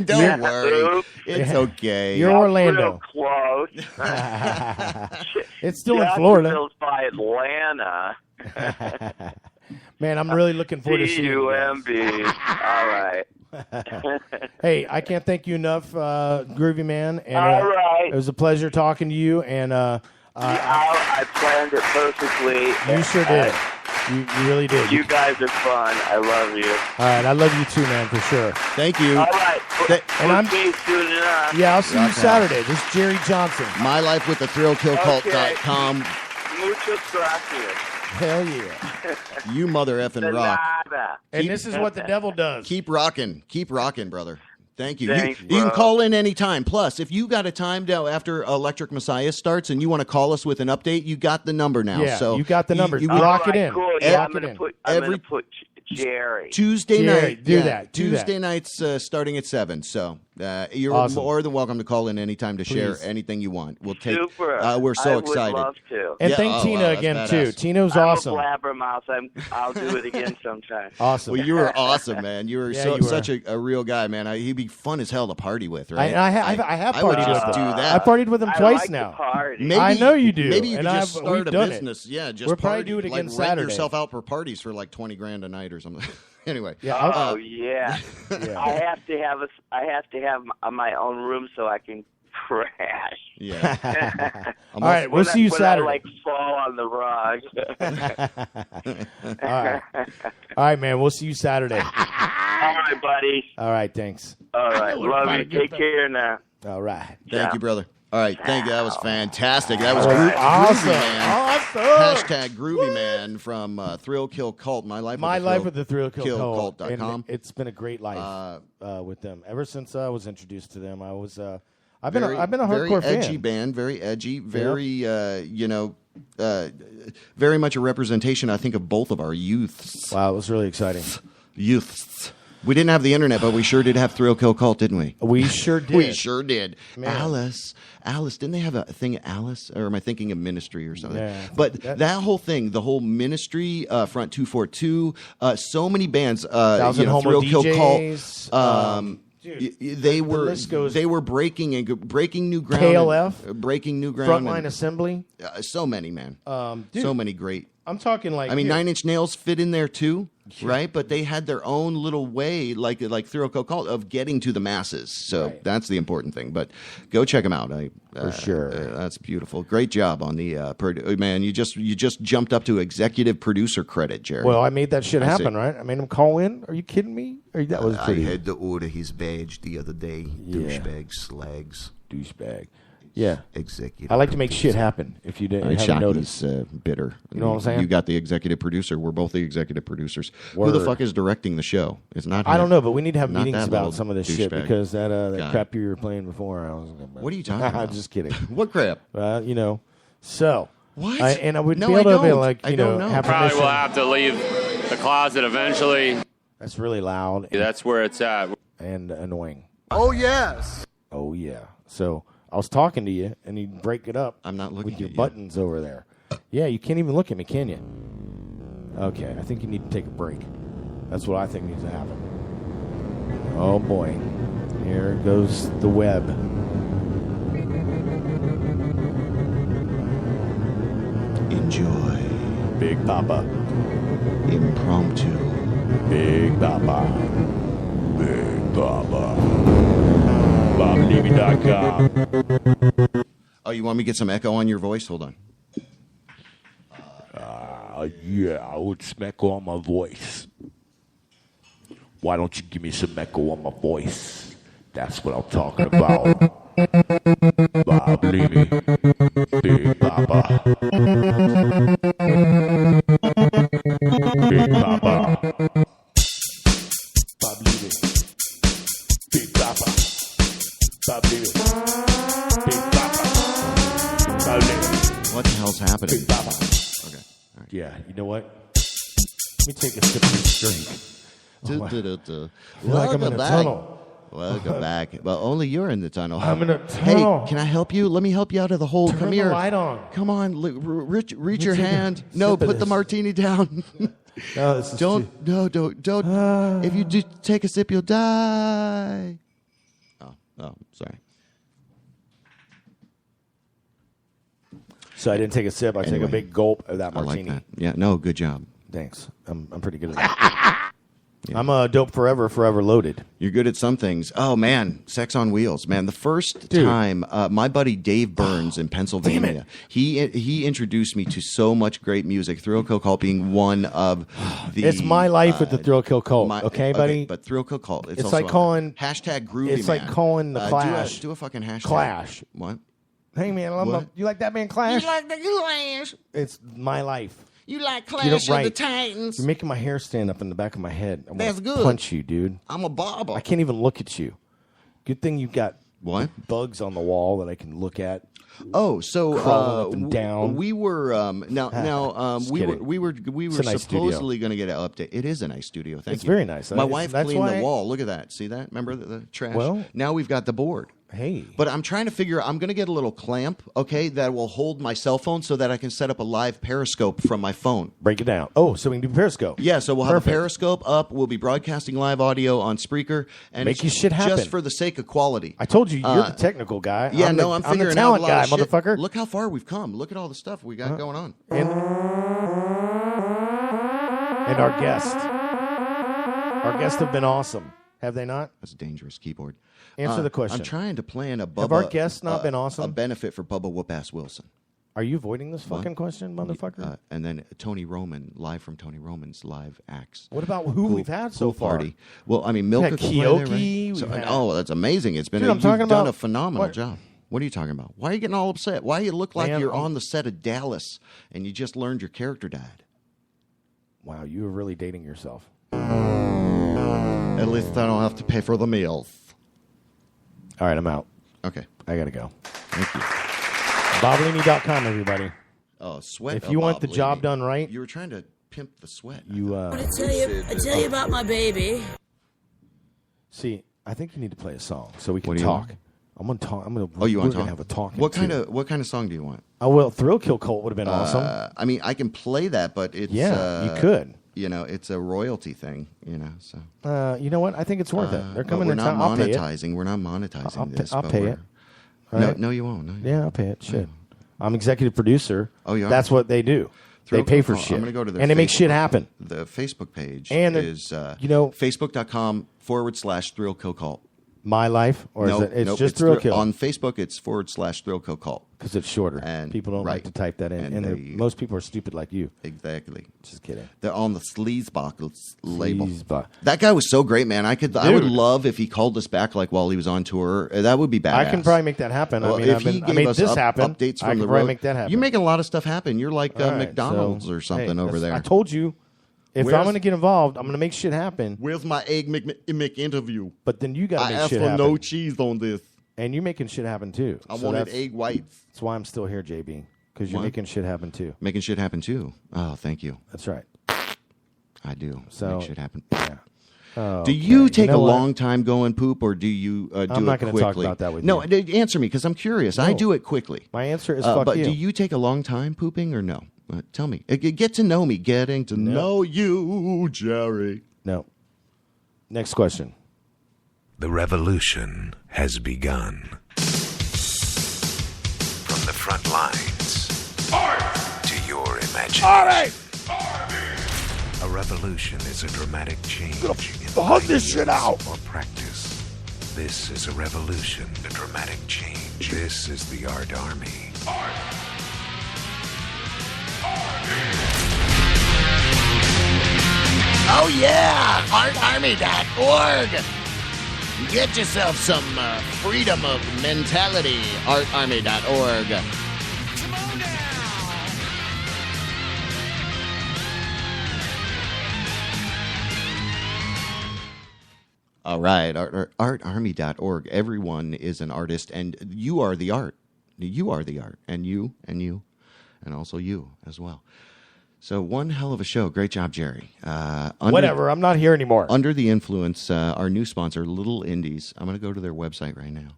Don't worry, it's okay. You're Orlando. Real close. It's still in Florida. Jacksonville's by Atlanta. Man, I'm really looking forward to seeing you. UMB. All right. Hey, I can't thank you enough, Groovy Man. And, all right. It was a pleasure talking to you, and. I planned it perfectly. You sure did. You really did. You guys are fun. I love you. All right, I love you too, man, for sure. Thank you. All right. And see soon enough. Yeah, I'll see you Saturday. This is Jerry Johnson. MyLifeWithTheThrillKillCult.com. Muchas gracias. Hell yeah. You mother effing rock. And this is what the devil does. Keep rocking, brother. Thank you. Thanks, you can call in anytime. Plus, if you got a time now after Electric Messiah starts and you want to call us with an update, you got the number now. Yeah, so you got the number. You lock it in. Cool. Yeah, I'm going to put Jerry. Tuesday Jerry, night. do that. Tuesday nights starting at 7. So you're Awesome. more than welcome to call in anytime to share Please. anything you want. We'll take. Super. We're so I excited. would love to. And thank Tina that's again, badass. too. Tino's I'm awesome. a blabbermouth. I'll do it again sometime. Awesome. Well, you were awesome, man. You were Yeah, you such a real guy, man. He'd be fun as hell to party with, right? I have I would partied just with do him. that. I partied with him I twice like now. to party. Maybe, I know you do. Maybe you and could just we've start a done business. It. Yeah, just We'll probably party, do it again rent Saturday. yourself out for parties for like $20,000 a night or something. Anyway. Yeah. Yeah. I have to have my own room so I can crash. Yeah. All right, we'll see you Saturday. I, fall on the rug. All right, man. We'll see you Saturday. All right, buddy. All right, thanks. All right, love you. Take care now. All right. Thank you, brother. All right, thank you. That was fantastic. That was awesome. Groovy Man. Awesome. Hashtag Groovy Man from Thrill Kill Cult. My life with the Thrill Kill Cult. Cult.com. And it's been a great life with them. Ever since I was introduced to them, I've been a hardcore very edgy fan. band, very edgy, very very much a representation, I think, of both of our youths. Wow, it was really exciting. Youths. We didn't have the internet, but we sure did have Thrill Kill Cult, didn't we? We sure did. We sure did. Man. Alice, didn't they have a thing, Alice? Or am I thinking of Ministry or something? Yeah. But that whole thing, the whole Ministry, Front 242, so many bands, Thousand Homo Thrill Kill DJs, Cult. dude, they were breaking new ground. KLF, breaking new ground. Frontline Assembly. So many, man. Dude, so many great. I'm talking like. I mean, 9 Inch Nails fit in there too, right? But they had their own little way, like Thrill Kill Cult, of getting to the masses. So that's the important thing. But go check them out. For sure. That's beautiful. Great job on the man. You just jumped up to executive producer credit, Jerry. Well, I made that shit happen, right? I made him call in. Are you kidding me? That was pretty. I had to order his badge the other day. Douchebag slags. Douchebag. Yeah. Executive. I like to make shit happen. If you didn't notice, bitter. You know what I'm saying? You got the executive producer. We're both the executive producers. Word. Who the fuck is directing the show? It's not. I him. don't know, but we need to have Not meetings that about little some of this shit douchebag. because that God. crap you were playing before. What are you talking about? I'm just kidding. What crap? So. What? And I would No, be I able to be don't. like, I don't know. have Probably permission. will have to leave the closet eventually. That's really loud. That's where it's at. And annoying. Oh, yes. Oh, yeah. So I was talking to you, and you break it up. I'm not looking with your at you. buttons over there. Yeah, you can't even look at me, can you? Okay, I think you need to take a break. That's what I think needs to happen. Oh, boy. Here goes the web. Enjoy. Big Papa. Impromptu. Big Papa. Big Papa. BobLevy.com. Oh, you want me to get some echo on your voice? Hold on. Yeah, I would some echo on my voice. Why don't you give me some echo on my voice? That's what I'm talking about. Bob Levy, Big Papa. Big Papa. Bob Levy, Big Papa. Bob Levy, Big Papa. Bob Levy. What the hell's happening? Big Papa. Okay. All right. Yeah, you know what? Let me take a sip of this drink. Like I'm in a tunnel. Welcome back. Well, only you're in the tunnel. I'm in a tunnel. Hey, can I help you? Let me help you out of the hole. Come Turn here. the light on. Come on. Reach your take a hand. sip No, of put the this. martini down. No, this is don't. If you do take a sip, you'll die. Oh, sorry. So I didn't take a sip. I take Anyway, a big gulp of that I martini. like that. Yeah, no, good job. Thanks. I'm pretty good at that. I'm dope forever loaded. You're good at some things. Oh, man, Sex on Wheels. Man, the first Dude. time my buddy Dave Burns in Pennsylvania, he introduced me to so much great music, Thrill Kill Cult being one of the... It's my life with the Thrill Kill Cult, okay, buddy? But Thrill Kill Cult. It's It's also like calling... Hashtag Groovy It's Man. like calling the Clash. Do a fucking hashtag. Clash. What? Hey, man, What? you like that band Clash? the Clash? It's my life. You like Clash of the Titans? You're making my hair stand up in the back of my head. I'm That's gonna good. punch you, dude. I'm a barber. I can't even look at you. Good thing you've got what bugs on the wall that I can look at. Oh, so crawling up and down. we were we were nice supposedly going to get an update. It is a nice studio. Thank It's you. very nice. My wife That's cleaned why- the wall. Look at that. See that? Remember the trash? Well- now we've got the board. Hey. But I'm trying to figure. I'm going to get a little clamp, okay, that will hold my cell phone so that I can set up a live Periscope from my phone. Break it down. Oh, so we can do Periscope. Yeah, so we'll have Perfect. a Periscope up. We'll be broadcasting live audio on Spreaker, and Make it's your shit happen. just for the sake of quality. I told you, you're the technical guy. Yeah, I'm I'm the figuring talent out a lot guy, of shit. motherfucker. Look how far we've come. Look at all the stuff we got going on. And our guests. Our guests have been awesome. Have they not? That's a dangerous keyboard. Answer the question. I'm trying to plan a Bubba. Have our guests not been awesome? A benefit for Bubba Whoop-Ass Wilson. Are you avoiding this fucking question, motherfucker? And then Tony Roman, live from Tony Roman's live acts. What about who we've had so far? Party. Well, I mean, Milka We've had can play there, Kiyoki, right? So- we've had- oh, that's amazing. It's been Dude, I'm you've talking done about- a phenomenal what? job. What are you talking about? Why are you getting all upset? Why you look like Man, you're I'm- on the set of Dallas and you just learned your character died? Wow, you were really dating yourself. At least I don't have to pay for the meals. All right, I'm out. Okay. I got to go. Thank you. Boblini.com, everybody. Oh, sweat. If you want the job done right, You were trying to pimp the sweat. you I tell you about my baby. see. I think you need to play a song so we can What do you talk. want? I'm gonna talk. I'm gonna. Oh, you we're want to gonna talk? have a talk. What kind of song do you want? Oh well, Thrill Kill Cult would have been awesome. I mean, I can play that, but it's Yeah, you could. You know, it's a royalty thing. You know, so You know what? I think it's worth it. They're but coming we're in not town. I'll pay it. monetizing. We're not monetizing I'll this. I'll but pay we're- it. All right? No, you won't. No, Yeah, I'll pay it. Shit. I'm executive producer. Oh, you are? That's what they do. They pay for Oh, shit. I'm going to go to their and they make Facebook- shit happen. The Facebook page And is facebook.com/Thrill Kill Cult. My life, or is it? It's just Thrill Kill. On Facebook, it's /Thrill Kill Cult. Because it's shorter. And People don't like to type that in. And most people are stupid like you. Exactly. Just kidding. They're on the Sleazebox label. Sleazebox. That guy was so great, man. I would love if he called us back like while he was on tour. That would be badass. I can probably make that happen. Well, I mean, if he I made us this happen. updates I from can the probably road, make that happen. You're making a lot of stuff happen. You're like All right, McDonald's so, or something hey, over there. I told you, if I'm going to get involved, I'm going to make shit happen. Where's my egg McInterview? But then you got to I make asked shit for happen. no cheese on this. And you're making shit happen too. I So wanted that's- egg whites. That's why I'm still here, JB. Because you're What? making shit happen too. Making shit happen too. Oh, thank you. That's right. I do. So- Make shit happen. Yeah. Oh, Do you okay. take know a what? long time going poop, or do you do I'm not it gonna quickly? talk about that with no, you. answer me because I'm curious. I No. do it quickly. My answer is fuck but you. do you take a long time pooping or no? Tell me. Get to know me. Getting to know you, Jerry. No. Next question. The revolution has begun. From the front lines to your imagination. A revolution is a dramatic change in hug this shit ideas out. or practice. This is a revolution, a dramatic change. This is the Art Army. Oh yeah, artarmy.org. Get yourself some freedom of mentality, artarmy.org. All right, artarmy.org. Everyone is an artist, and you are the art. You are the art, and you, and also you as well. So one hell of a show. Great job, Jerry. Whatever. I'm not here anymore. Under the Influence, our new sponsor, Little Indies. I'm going to go to their website right now.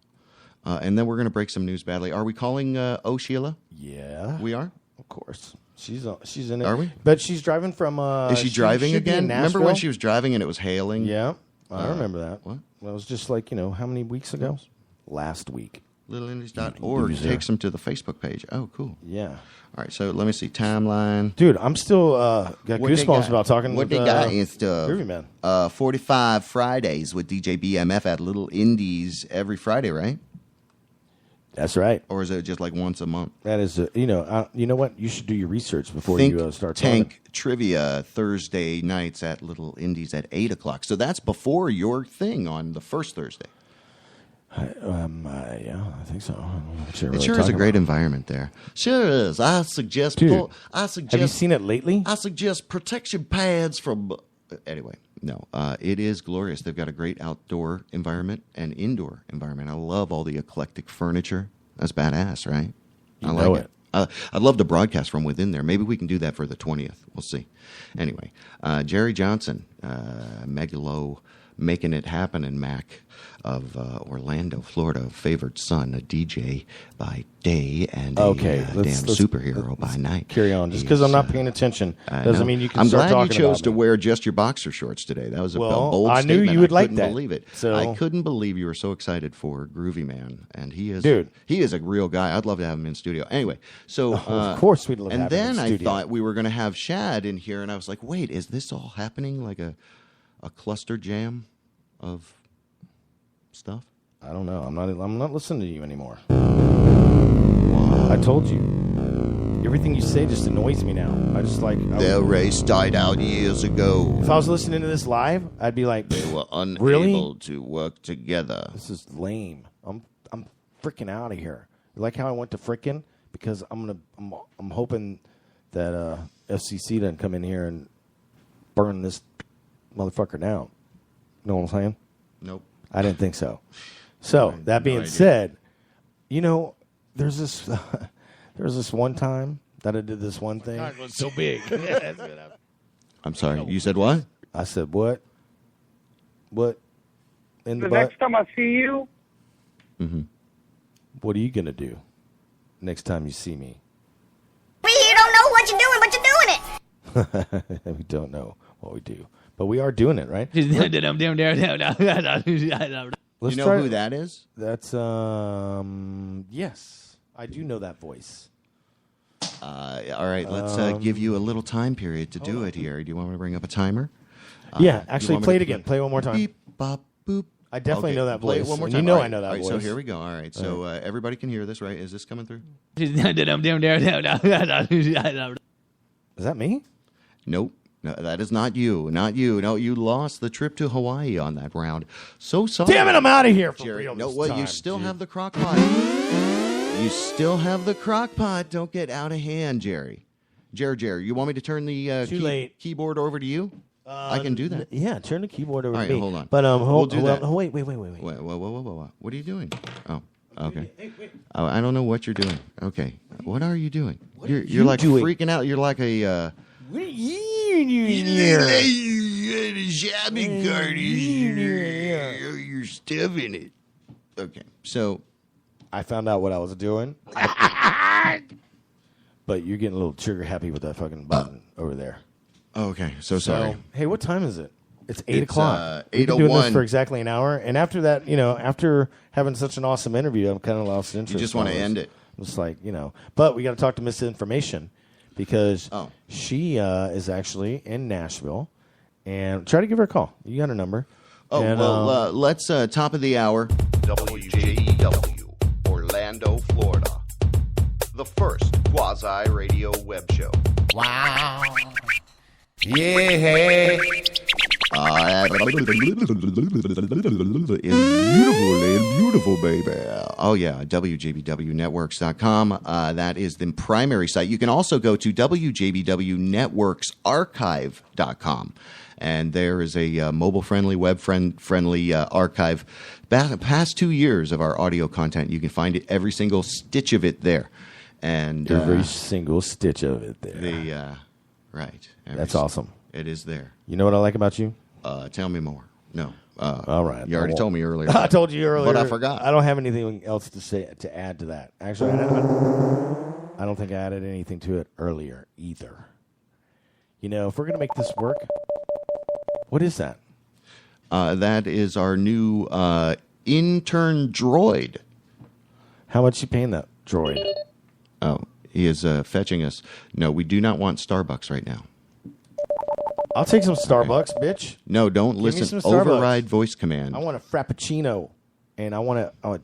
And then we're going to break some news badly. Are we calling Sheila? Yeah. We are? Of course. She's in it. Are we? But she's driving from... Is she driving should be in again? Remember when Nashville? she was driving and it was hailing? Yeah. I remember that. What? That was just like, how many weeks ago? Last week. LittleIndies.org Loser. takes them to the Facebook page. Oh, cool. Yeah. All right, so let me see. Timeline. Dude, I'm still got What they goosebumps got? about talking What with they got is stuff. Groovy Man. 45 Fridays with DJ BMF at Little Indies every Friday, right? That's right. Or is it just like once a month? That is, you know what? You should do your research before Think you start Tank talking. Trivia Thursday nights at Little Indies at 8 o'clock. So that's before your thing on the first Thursday. Yeah, I think so. It sure is a great environment there. Sure is. I suggest. Dude, have you seen it lately? I suggest protection pads from. Anyway, no. It is glorious. They've got a great outdoor environment and indoor environment. I love all the eclectic furniture. That's badass, right? I like it. I'd love to broadcast from within there. Maybe we can do that for the 20th. We'll see. Anyway, Jerry Johnson, Megalo, making it happen in Mac of Orlando, Florida, favored son, a DJ by day and a damn superhero by night. Carry on. Just because I'm not paying attention doesn't mean you can start talking about I'm glad you chose to me. wear just your boxer shorts today. That was a bold I statement. knew you would like that. I couldn't believe it. So. I couldn't believe you were so excited for Groovy Man. And he is a real guy. I'd love to have him in studio. Anyway, so of course we'd love to have him in And then studio. I thought we were going to have Shad in here, and I was like, wait, is this all happening like a cluster jam of stuff? I don't know. I'm not listening to you anymore. I told you. Everything you say just annoys me now. I just like their race died out years ago. If I was listening to this live, I'd be like, they were unable to work together. This is lame. I'm freaking out of here. You like how I went to frickin'? Because I'm hoping that FCC doesn't come in here and burn this motherfucker down. Know what I'm saying? Nope. I didn't think so. So that being said, there's this one time that I did this one thing. God, it was so big. I'm sorry. You said what? I said what? What? In the butt? Next time I see you, what are you gonna do next time you see me? You don't know what you're doing, but you're doing it. We don't know what we do, but we are doing it, right? You know who that is? That's yes, I do know that voice. All right, let's give you a little time period to do it here. Do you want me to bring up a timer? Yeah, actually, play it again. Play it one more time. Beep, bop, boop. I definitely know that play voice. it one more And time. you know All I know that All right, voice. So here we go. All right, so everybody can hear this, right? Is this coming through? Is that me? Nope. No, that is not you. Not you. No, you lost the trip to Hawaii on that round. So sorry. Damn it, I'm out of here for Jerry. real No, this well, time, you still dude. have the crock pot. You still have the crock pot. Don't get out of hand, Jerry. Jerry, you want me to turn the keyboard over to you? I can do that. Yeah, turn the keyboard over All to right, me. hold on. But We'll do that. wait. Whoa. What are you doing? Oh, okay. Oh, I don't know what you're doing. Okay. What are you doing? You're like doing? freaking out. You're like a... What are you doing here? shopping cart. You're stuffing it. Okay, so... I found out what I was doing. But you're getting a little trigger happy with that fucking button over there. Okay, so sorry. Hey, what time is it? It's 8 o'clock. We've been 8:01. doing this for exactly an hour. And after that, after having such an awesome interview, I'm kind of lost interest. You just want to end it. It's like, But we got to talk to Misinformation because she is actually in Nashville. And try to give her a call. You got her number. Oh, and, well, let's top of the hour. WJBW, Orlando, Florida. The first quasi-radio web show. Wow. Yeah. It's beautiful, baby. Oh, yeah, WJBWnetworks.com. That is the primary site. You can also go to WJBWnetworksarchive.com. And there is a mobile-friendly, web-friendly archive. Past 2 years of our audio content. You can find it, every single stitch of it there. And every single stitch of it there. Right. That's awesome. It is there. You know what I like about you? Tell me more. No. All right. You already told me earlier. I told you earlier. But I forgot. I don't have anything else to add to that. Actually, I don't think I added anything to it earlier either. If we're going to make this work, what is that? That is our new intern droid. How much you paying that droid? Oh, he is fetching us. No, we do not want Starbucks right now. I'll take some Starbucks, bitch. No, don't Give me listen. some Starbucks. Override voice command. I want a Frappuccino, and I want a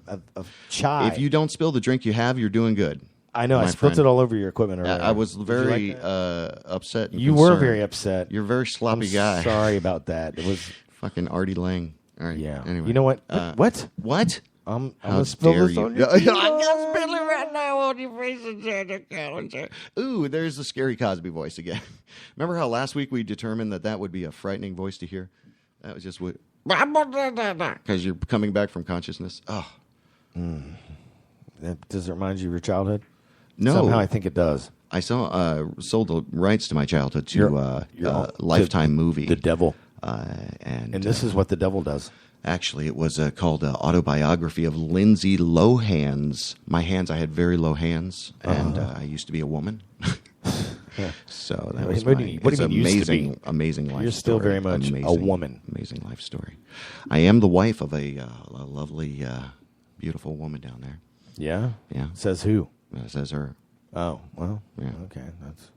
chai. If you don't spill the drink you have, you're doing good. I know. I spilled it all over your equipment earlier. I was very like upset. And you concerned. were very upset. You're a very sloppy guy. Sorry about that. It was fucking Artie Lang. All right. Yeah. Anyway. You know what? What? What? I'm How gonna spill dare this you? on you. I'm gonna spill it right now on your face. Ooh, there's the scary Cosby voice again. Remember how last week we determined that would be a frightening voice to hear? That was just what. Because you're coming back from consciousness. Oh. Does it remind you of your childhood? No. Somehow I think it does. I sold the rights to my childhood to Lifetime movie. The Devil. And this is what the devil does. Actually, it was called Autobiography of Lindsay Lohan's. My hands, I had very low hands, and I used to be a woman. So that was what do you mean used to be? Amazing life story. You're still very much a woman. Amazing life story. I am the wife of a lovely, beautiful woman down there. Yeah? Yeah. Says who? Says her. Oh, well, yeah. Okay, that's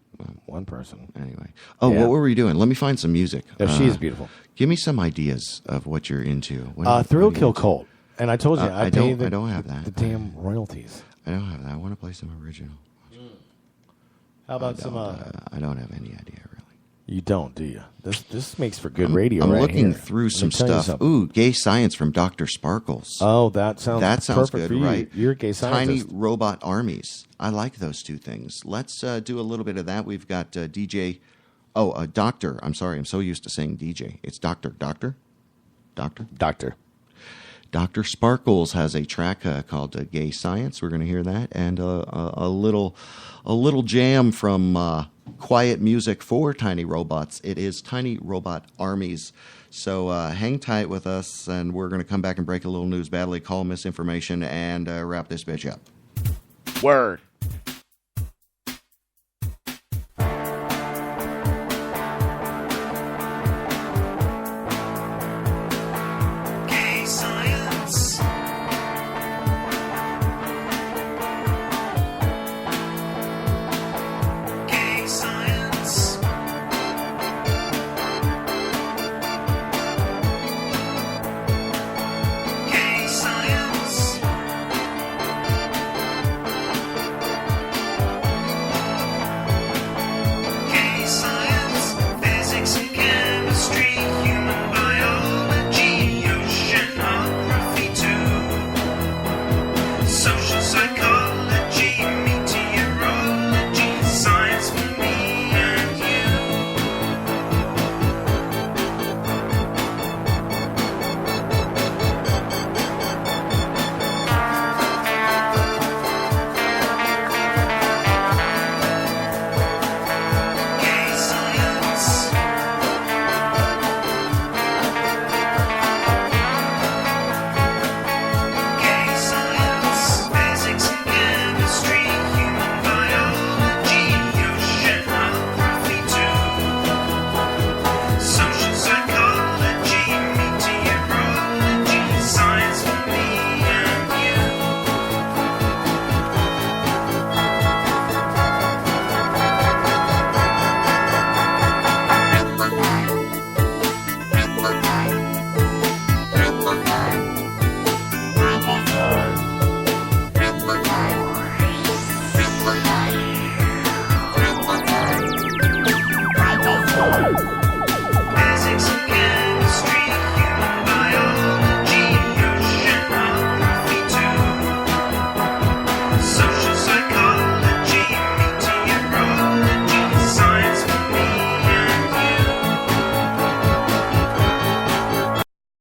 one person. Anyway. Oh, what were we doing? Let me find some music. She is beautiful. Give me some ideas of what you're into. Thrill Kill Cult. And I told you, I don't have that. The damn royalties. I don't have that. I want to play some original. How about some... I don't have any idea, really. You don't, do you? This makes for good radio. I'm right looking here. through Let me some tell you stuff. something. Ooh, Gay Science from Dr. Sparkles. Oh, that sounds perfect good, for you. right? You're a gay scientist. Tiny Robot Armies. I like those two things. Let's do a little bit of that. We've got DJ... Oh, Doctor. I'm sorry. I'm so used to saying DJ. It's Doctor. Doctor? Dr. Sparkles has a track called Gay Science. We're going to hear that. And a little jam from Quiet Music for Tiny Robots. It is Tiny Robot Armies. So hang tight with us, and we're going to come back and break a little news badly, call misinformation, and wrap this bitch up. Word.